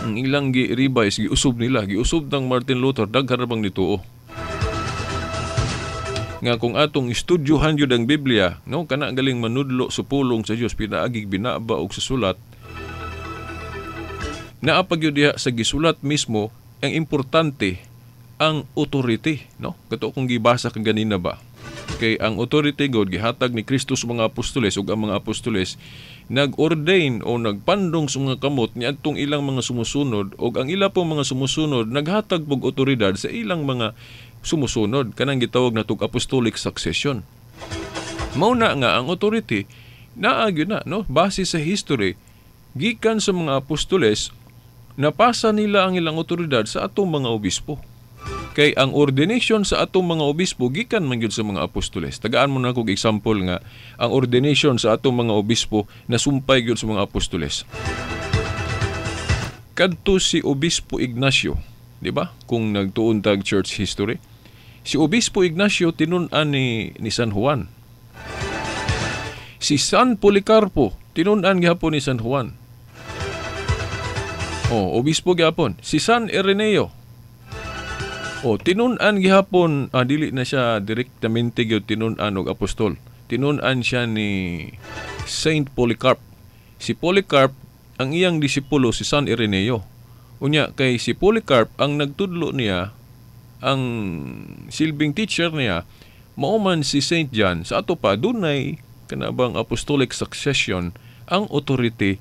Ang ilang gi-revise, giusub nila, giusub ng Martin Luther, daghan bang nituo. Nga kung atong estudyohan yun ang Biblia, no, kana galing manudlo sa pulong sa Dios pinaagig binaba og sa sulat, naapag yun diha sa gisulat mismo, ang importante, ang authority, no? Kato kung gibasa ka ganina ba? Kay ang authority God gihatag ni Kristo sa mga apostoles ug ang mga apostoles nag-ordain o nagpandong sa mga kamot niadtong ilang mga sumusunod ug ang ila pong mga sumusunod naghatag og otoridad sa ilang mga sumusunod kanang gitawag natong apostolic succession. Mao na nga ang authority naagyo na, no, base sa history gikan sa mga apostoles napasa nila ang ilang otoridad sa atong mga obispo. Kay ang ordination sa atong mga obispo gikan man gyud sa mga apostoles. Tagaan mo na kog example nga ang ordination sa atong mga obispo nasumpay gyud sa mga apostoles. Kadto si Obispo Ignacio, di ba? Kung nagtuon tag church history, si Obispo Ignacio tinun-an ni San Juan. Si San Policarpo tinun-an gihapon ni San Juan. Obispo gihapon. Si San Ireneo tinun-an gihapon, dili na siya direktamente gyud tinun-an og apostol. Tinun-an siya ni Saint Polycarp. Si Polycarp ang iyang disipulo si San Ireneo. Unya kay si Polycarp ang nagtudlo niya, ang silbing teacher niya mao man si Saint John. Sa ato pa dunay kanabang apostolic succession ang authority,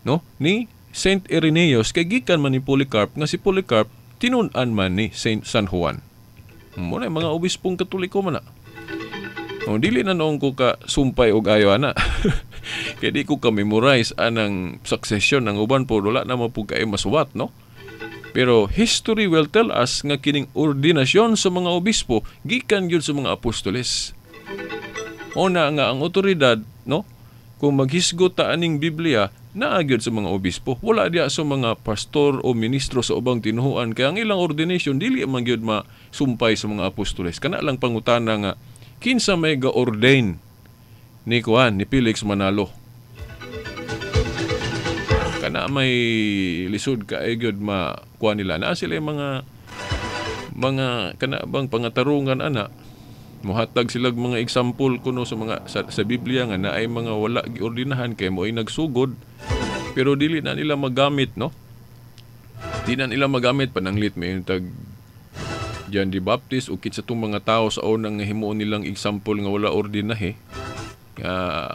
no, ni Saint Irenaeus kay gikan man ni Polycarp nga si Polycarp tinun-an man ni Saint San Juan. Muna mga obispong katoliko man na. Dili na noong ko ka sumpay og ayo ana. Kaya di ko ka-memorize anang succession ng uban po. Wala na po kayo masuwat, no? Pero history will tell us nga kining ordinasyon sa mga obispo gikan gyud sa mga apostoles. Una nga ang otoridad, no? Kung maghisgot ta aning Biblia, naagyod sa mga obispo. Wala diya sa mga pastor o ministro sa ubang tinuhuan. Kaya ang ilang ordination, dili man gyud masumpay sa mga apostoles. Kana lang pangutana nga, kinsa may ga-ordain ni Felix Manalo. Kana may lisod ka gyud makuha nila. Na sila mga kana bang pangatarungan ana. Muhatag silag mga example kuno sa Biblia nga naay mga wala giordinahan kay mo'y nagsugod pero dili na nila magamit, no? Di na nila magamit pananglit may tag John the Baptist o kitsa tong mga tao sa unang himuon nilang example nga wala ordinahe.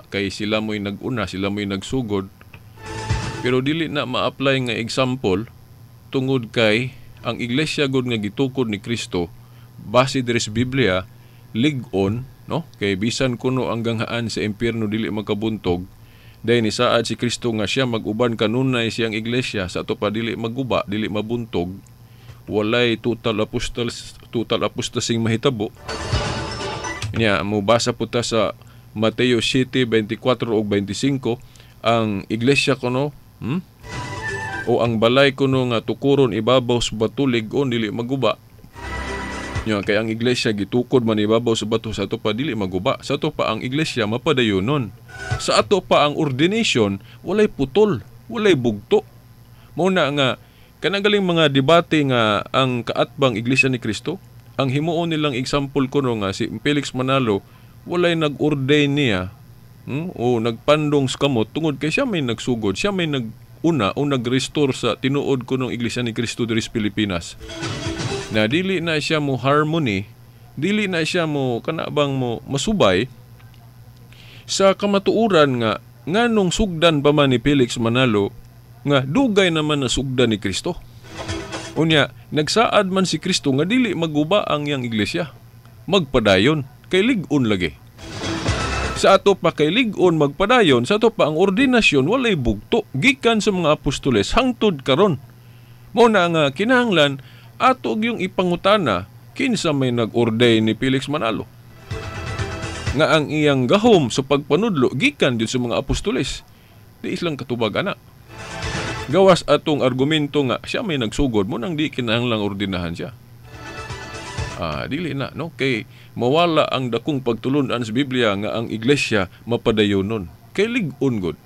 Kay sila mo'y naguna, sila mo'y nagsugod. Pero dili na ma-apply nga example tungod kay ang iglesia gud nga gitukod ni Kristo base diri sa Biblia lig-on, no? Kay bisan kuno ang ganghaan sa impyerno dili makabuntog, dahil ni saad si Kristo nga siya mag-uban kanunay siyang iglesia sa ato pa dili maguba, dili mabuntog, walay total apostasing mahitabo. Nya mo basa po ta sa Mateo 7:24 ug 25 ang iglesia kuno, o ang balay kuno nga tukuron ibabaw sa bato lig-on dili maguba. Kaya ang iglesia gitukod man ibabaw sa bato sa ato pa dili maguba. Sa ato pa ang iglesia mapadayonon. Sa ato pa ang ordination walay putol, walay bugto. Mao na nga kanagaling mga debate nga ang kaatbang iglesia ni Kristo, ang himuon nilang example kuno nga si Felix Manalo walay nag-ordain niya o nagpandong sa kamot tungod kay siya may nagsugod, siya may nag-una o nag-restore sa tinuod kunong iglesia ni Kristo diri sa Pilipinas. Na dili na siya mo harmony, dili na siya mo kanabang mo masubay sa kamatuuran nga nganong sugdan pa man ni Felix Manalo nga dugay naman na sugdan ni Kristo. Unya, nagsaad man si Kristo nga dili maguba ang yang iglesia. Magpadayon kay lig-on lagi. Sa ato pa kay lig-on magpadayon, sa ato pa ang ordinasyon walay bugto gikan sa mga apostoles hangtod karon. Mao na nga kinahanglan ato yung ipangutana kinsa may nag-ordain ni Felix Manalo nga ang iyang gahom sa pagpanudlo gikan din sa mga apostoles. Di islang katubag ana. Gawas atong argumento nga siya may nagsugod mo nang di kinahanglang ordinahan siya. Dili na, no? Kay mawala ang dakong pagtulunan sa Biblia nga ang iglesia mapadayonon. Kay lig-on gud.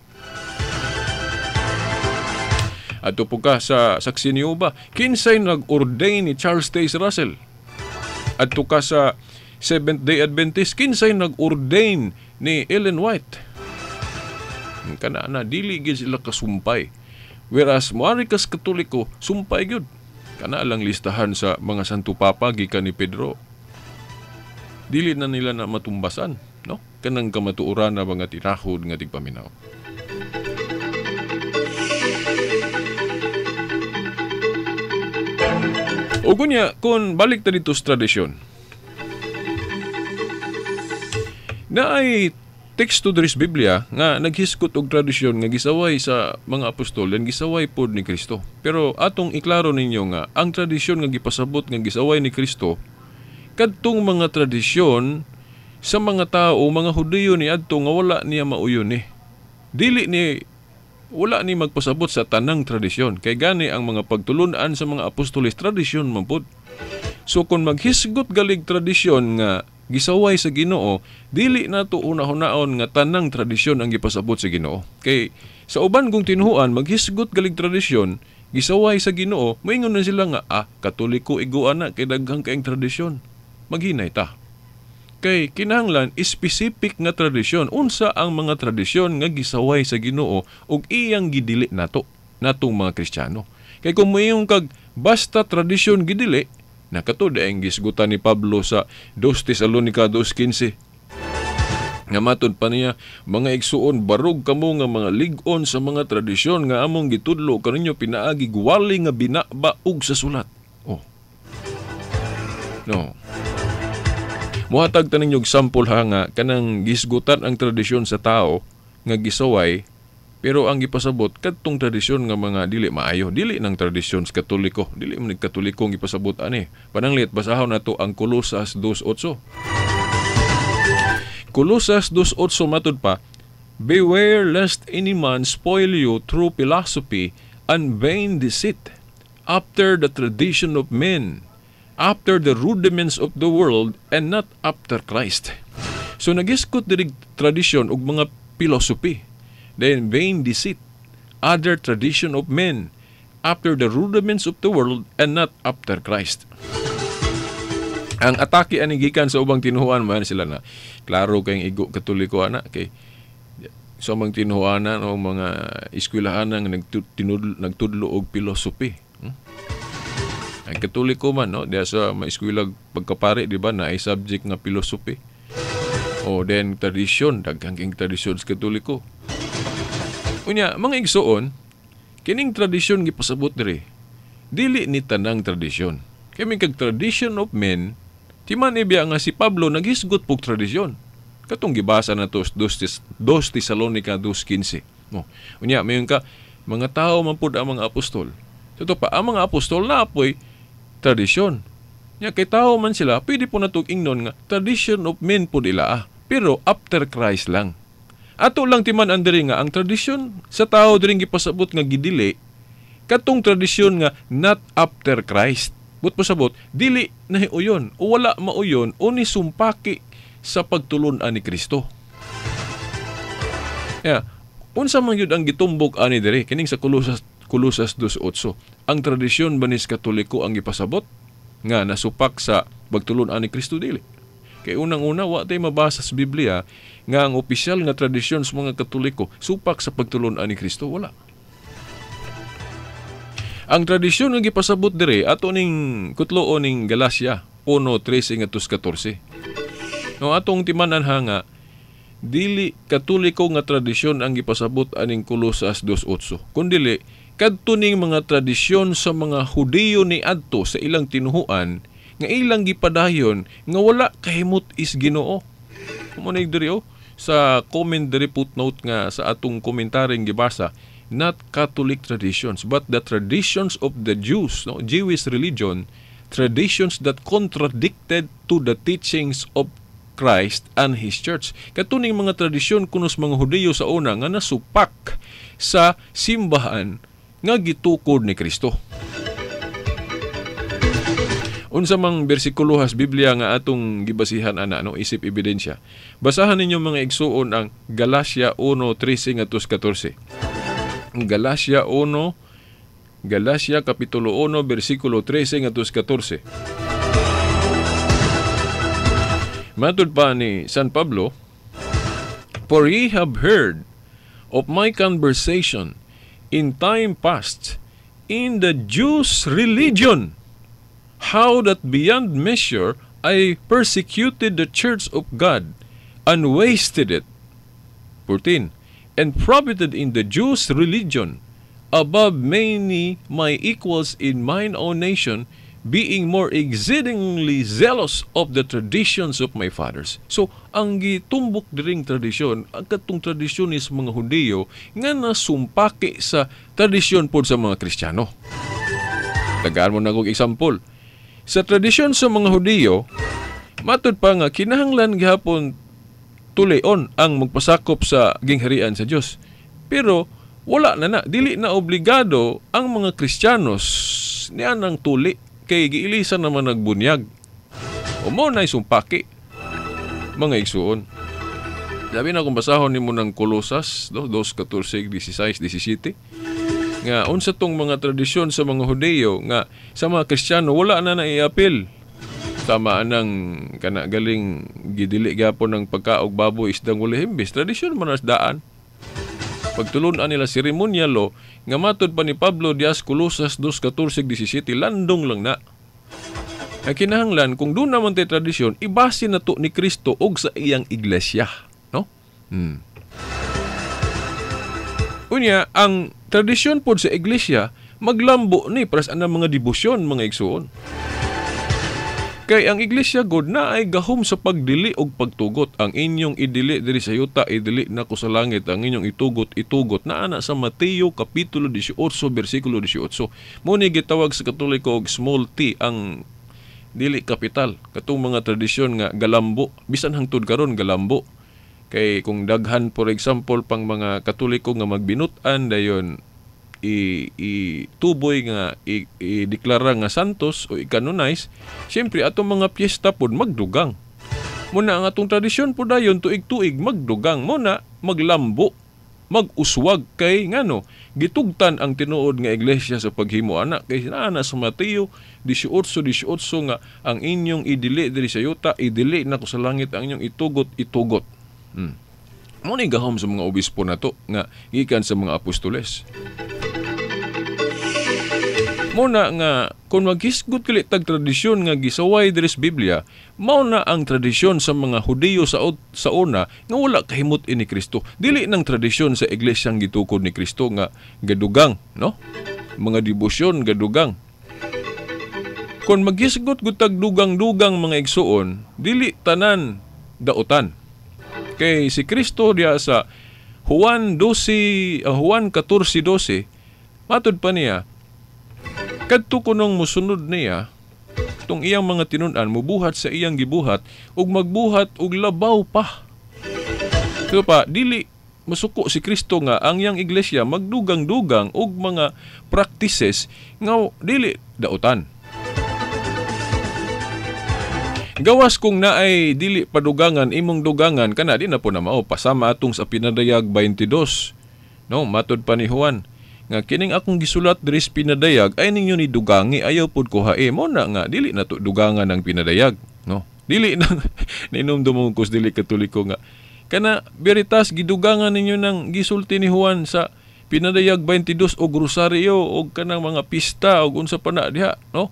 Ato po ka sa saksi niyo ba, kinsay nag-ordain ni Charles Taze Russell? Ato ka sa Seventh-day Adventist, kinsay nag-ordain ni Ellen White? Kana na, dili gid sila kasumpay. Whereas, moari kas Katoliko, sumpay gyud. Kana lang listahan sa mga Santo Papa gikan ni Pedro. Dili na nila na matumbasan, no? Kanang kamatuoran na mga tinahod nga tigpaminaw. O kunya, kung balik ta dito sa tradisyon, na ay teksto diri sa Biblia nga naghiskot og tradisyon nga gisaway sa mga apostol yan gisaway pod ni Kristo. Pero atong iklaro ninyo nga ang tradisyon nga gipasabot nga gisaway ni Kristo kadtong mga tradisyon sa mga tao, mga Hudiyo ni adto nga wala niya mauyon ni. Dili ni wala ni magpasabot sa tanang tradisyon. Kay gani ang mga pagtulunan sa mga apostoles tradisyon man pod. So kung maghisgot galig tradisyon nga gisaway sa Ginoo, dili nato una-hunaon nga tanang tradisyon ang gipasabot sa Ginoo. Kay sa uban kong tinuhuan maghisgot galig tradisyon gisaway sa Ginoo, moingon na sila nga Katoliko iguana kay daghang kaayong tradisyon. Maghinay ta. Kay kinahanglan specific nga tradisyon. Unsa ang mga tradisyon nga gisaway sa Ginoo ug iyang gidili nato natong mga Kristiyano. Kay kung mayong kag basta tradisyon gidili, nakatud ang gisgutan ni Pablo sa 2 Tesalonica 2:15. Nga matod pa niya, mga igsuon barog kamo nga mga lig-on sa mga tradisyon nga among gitudlo kaninyo pinaagi wali nga binaba ug sa sulat. No. Muhatag ta ninyo example nga kanang gisgutan ang tradisyon sa tao nga gisaway pero ang gipasabot kadtong tradisyon nga mga dili maayo, dili nang tradisyon sa Katoliko, dili man Katoliko ang gipasabot ani. Pananglit basahon nato ang Colosas 2:8. Colosas 2:8 matud pa, beware lest any man spoil you through philosophy and vain deceit, after the tradition of men, after the rudiments of the world, and not after Christ. So nagiskot diri tradisyon ug mga philosophy, then vain deceit, other tradition of men, after the rudiments of the world, and not after Christ. Ang atake ani gikan sa ubang tinuhuan man sila na klaro kayong igo Katoliko ana kay sa mga tinuhuan o mga eskwelahan nga nagtudlo og philosophy. Ang Katoliko man, no? Diya sa mga eskwela pagkapare, di ba, na ay subject nga philosophy. O then, tradisyon, daghang tradisyon sa Katoliko. Unya, mga igsoon, kining tradisyon gipasabot diri, dili ni tanang tradisyon. Kaya may kag-tradition of men, timan ibya nga si Pablo naghisgot pog tradisyon. Katong gibasa na to 2 Tesalonica 2:15. Unya, mayon ka, mga tao man pud ang mga apostol. Ito pa, ang mga apostol na apoy tradisyon. Nya kay tao man sila, pwede po natong ingnon nga tradition of men po nila pero after Christ lang. Ato lang timan andiri nga ang tradisyon sa tao diring gipasabot nga gidili katong tradisyon nga not after Christ. But pasabot dili nahiuyon o wala mauyon o ni sumpaki sa pagtulunan ni Kristo. Unsa man yun ang gitumbok ani diri kining sa Colosas 2:8. Ang tradisyon ba ni Katoliko ang ipasabot nga nasupak sa pagtulunan ni Kristo dili? Kay unang-una wa tay mabasa sa Biblia nga ang opisyal nga tradisyon sa mga Katoliko supak sa pagtulunan ni Kristo, wala. Ang tradisyon nga gipasabot diri ato ning kutloon ning Galacia 1:13-14. No atong timanan nga dili Katoliko nga tradisyon ang gipasabot aning Colosas 2:8. Kundili kadto ning mga tradisyon sa mga Hudiyo ni adto sa ilang tinuhuan nga ilang gipadayon nga wala kahimot is Ginoo. Kumo na diri sa commentary footnote nga sa atong komentaryong gibasa, not Catholic traditions, but the traditions of the Jews, no? Jewish religion, traditions that contradicted to the teachings of Christ and His Church. Katuning mga tradisyon kunos mga Hudiyo sa una nga nasupak sa simbahan nga gitukod ni Kristo. Unsa mang bersikulo has Biblia nga atong gibasihan ana, no, isip ebidensya. Basahan ninyo mga igsuon ang Galacia 1:13 ngadto 14. Galacia kapitulo 1 bersikulo 13 ngadto 14. Matud pa ni San Pablo, "For ye have heard of my conversation in time past in the Jews' religion, how that beyond measure I persecuted the church of God and wasted it." 14. "And profited in the Jews' religion above many my equals in mine own nation, being more exceedingly zealous of the traditions of my fathers." So, ang gitumbok diring tradisyon, ang katong tradisyon is mga Hudiyo nga nasumpaki sa tradisyon po sa mga Kristiyano. Tagaan mo na kong example. Sa tradisyon sa mga Hudiyo, matud pa nga kinahanglan gihapon tuleon ang magpasakop sa gingharian sa Dios. Pero wala na dili na obligado ang mga Kristiyanos niya nang tuli kay giilisan naman nagbunyag. O mo na isumpaki mga igsuon. Sabi na kung basahon nimo ng Kolosas 2:14-16-17 nga unsa tong mga tradisyon sa mga Hudiyo nga sa mga Kristiyano wala na naiapil. Tama nang kana galing gidili gyapon ng pagkaog baboy isdang ulihimbis, tradisyon man as daan. Pagtulunan nila seremonyalo nga matod pa ni Pablo Diaz Colosas 2:14-17 landong lang na. Ay kinahanglan kung doon naman tay tradisyon ibase na to ni Kristo og sa iyang iglesia, no? Unya ang tradisyon pod sa iglesia maglambo ni para sa mga debosyon mga igsuon. Kay ang iglesia God na ay gahom sa pagdili og pagtugot. Ang inyong idili diri sa yuta, idili na ko sa langit. Ang inyong itugot na ana sa Mateo kapitulo 18 bersikulo 18. Muni gitawag sa Katoliko og small t ang dili kapital. Katong mga tradisyon nga galambo, bisan hangtod karon galambo. Kay kung daghan for example pang mga Katoliko nga magbinutan dayon ituboy nga i-deklara nga santos o i-canonize, siyempre atong mga piyesta pod magdugang. Muna ang atong tradisyon po dayon tuig-tuig magdugang. Muna maglambo, mag-uswag kay ngano gitugtan ang tinuod nga iglesia sa paghimo ana kay ana sa Mateo 18:18 nga ang inyong idili diri sa yuta, idili na ko sa langit, ang inyong itugot. Mo ni gahom sa mga obispo nato nga gikan sa mga apostoles. Muna nga, kung maghisgot kili tag tradisyon nga gisaway diri sa Biblia, mao na ang tradisyon sa mga Hudiyo sa una nga wala kahimot ini Kristo. Dili nang tradisyon sa iglesyang gitukod ni Kristo nga gadugang, no? Mga debosyon gadugang. Kung maghisgot gud tag dugang-dugang mga igsuon, dili tanan dautan. Kay si Kristo diya sa Juan 14:12, matud pa niya, kadto kunong musunod niya, itong iyang mga tinunan, mubuhat sa iyang gibuhat, ug magbuhat og labaw pa. So pa, dili masuko si Kristo nga ang iyang iglesia magdugang-dugang og mga practices nga dili dautan. Gawas kung naay dili padugangan imong dugangan kana di na po na mao pasama atong sa pinadayag 22. No, matod pa ni Juan nga kining akong gisulat diri sa pinadayag ay ninyo ni dugangi, ayaw pud ko hae. Mo na nga dili na to dugangan ang pinadayag, no? Dili na ninumdumong kus dili Katoliko nga kana veritas gidugangan ninyo nang gisulti ni Juan sa pinadayag 22 og rosaryo og kanang mga pista og unsa pa na diha, no?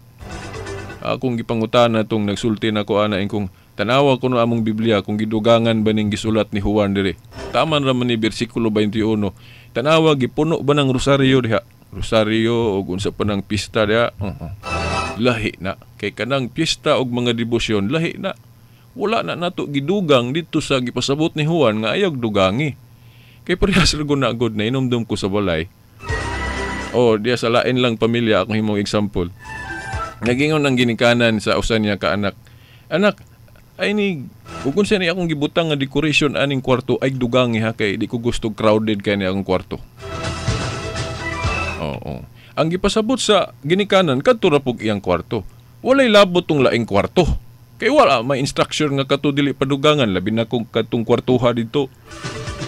Akong gipangutana tong nagsulti nako ana kung tanawa ko no among Biblia kung gidugangan ba ning gisulat ni Juan diri. Taman ra man ni bersikulo 21. Tanawa gipuno ba ng rosaryo diha? Rosaryo og unsa pa nang pista diha? Lahi na kay kanang pista og mga debosyon lahi na. wala na nato gidugang dito sa gipasabot ni Juan nga ayaw dugangi. Kay parehas ra na good na inumdum ko sa balay. O diya sa lain lang pamilya akong himong example. Nagingon ang ginikanan sa usan niya ka anak. Anak, ay ni kung siya ni akong gibutang nga decoration aning kwarto ay dugangi ha kay di ko gusto crowded kay ni akong kwarto. Oo. Ang gipasabot sa ginikanan kadto ra pug iyang kwarto. Walay labot tong laing kwarto. Kay wala may instruction nga kato dili padugangan labi na kung katong kwartuha dito.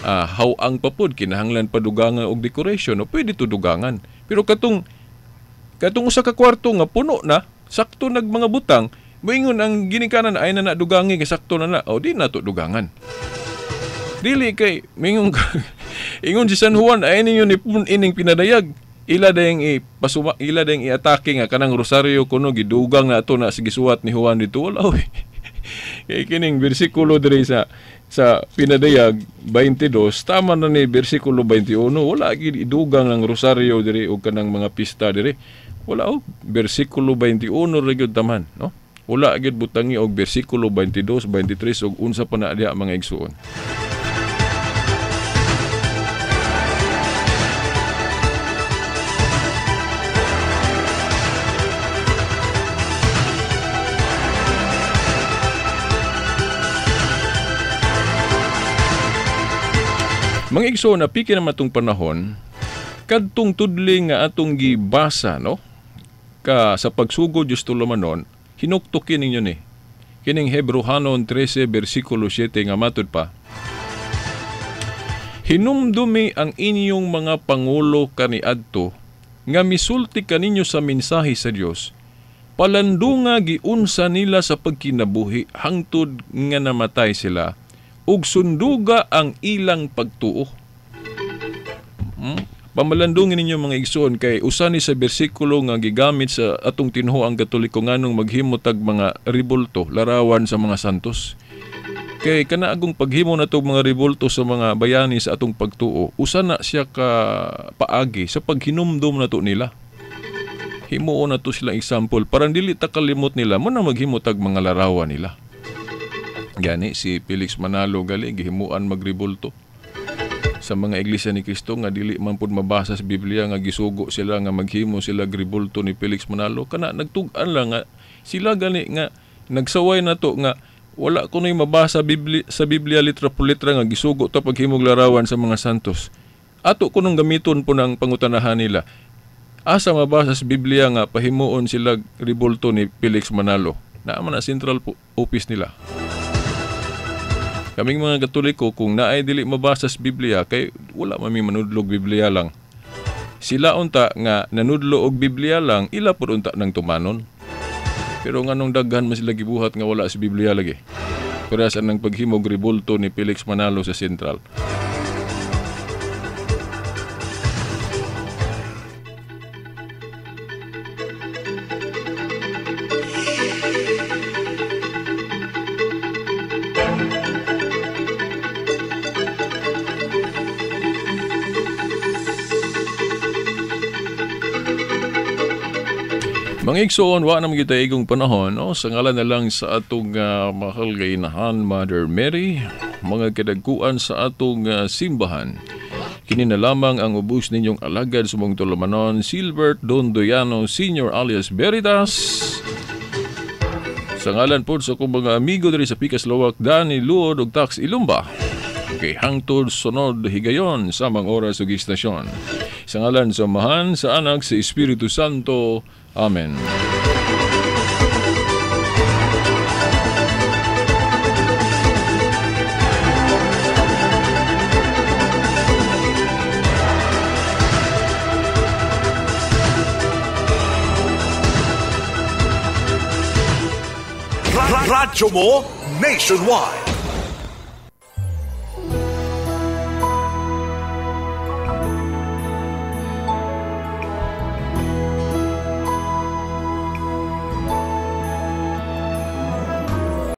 Hawang papod kinahanglan padugangan og decoration o pwede to dugangan. Pero katong usa ka kwarto nga puno na, sakto nag mga butang, moingon ang ginikanan ay na dugangi kay sakto na o di na to dugangan. Dili kay mingon ingon si San Juan ay ninyo ni ining pinadayag. Ila dayang iatake nga kanang rosaryo kuno gidugang na ato na sige suwat ni Juan dito wala oy. Kay kining bersikulo diri sa pinadayag 22 tama na ni bersikulo 21 wala gid idugang ng rosaryo diri og kanang mga pista diri. Wala og bersikulo 21 ra gyud taman, no? Wala gid butangi og bersikulo 22, 23 og unsa pa na diha mga igsuon. Mga igsoon, napiki naman itong panahon, kadtong tudling nga atong gibasa, no? Sa pagsugod Diyos tulumanon, hinuktukin ninyo ni. Kining Hebrehanon 13, versikulo 7 nga matod pa. Hinumdumi ang inyong mga pangulo kaniadto, nga misulti kaninyo sa mensahe sa Dios, palandunga giunsa nila sa pagkinabuhi, hangtod nga namatay sila, ug sunduga ang ilang pagtuo. Pamalandungin ninyo mga igsoon kay usa ni sa bersikulo nga gigamit sa atong tinho ang Katoliko nganong maghimo tag mga ribulto larawan sa mga santos. Kay kanaagong paghimo nato mga ribulto sa mga bayani sa atong pagtuo, usa na siya ka paagi sa paghinumdum nato nila. Himuon nato silang example para dili ta kalimot nila mo na maghimo tag mga larawan nila. Gani si Felix Manalo gali gihimuan magribulto sa mga iglesia ni Kristo nga dili man pud mabasa sa Biblia nga gisugo sila nga maghimo sila gribulto ni Felix Manalo kana nagtug-an lang nga sila gani nga nagsaway nato nga wala kunoy mabasa sa Biblia litra por litra nga gisugo ta paghimog larawan sa mga santos. Ato kunong gamiton po ng pangutanahan nila. Asa mabasa sa Biblia nga pahimuon sila gribulto ni Felix Manalo. Naaman na central office nila. Kaming mga Katoliko, kung naay dili mabasa sa Biblia, kay wala mami manudlog Biblia lang. Sila unta nga nanudlo og Biblia lang, ila pud unta ng tumanon. Pero nganong daghan man sila gibuhat nga wala sa Biblia lagi. Parehas ang paghimog ribulto ni Felix Manalo sa Central. Mga igsoon, wa naman kita igong panahon, no? Sa ngalan na lang sa atong mahal gainahan, Mother Mary, mga kadagkuan sa atong simbahan. Kini na lamang ang ubos ninyong alagad sa mong tulumanon, Silbert Dondoyano Sr. alias Veritas. Sa ngalan po sa kong mga amigo diri sa Pikas Lawak, Dani Luod ug Tax Ilumba. Kay hangtod sunod higayon sa mga oras ug istasyon. Sa ngalan sa Amahan, sa Anak, sa Espiritu Santo. Amen. Radyo mo nationwide.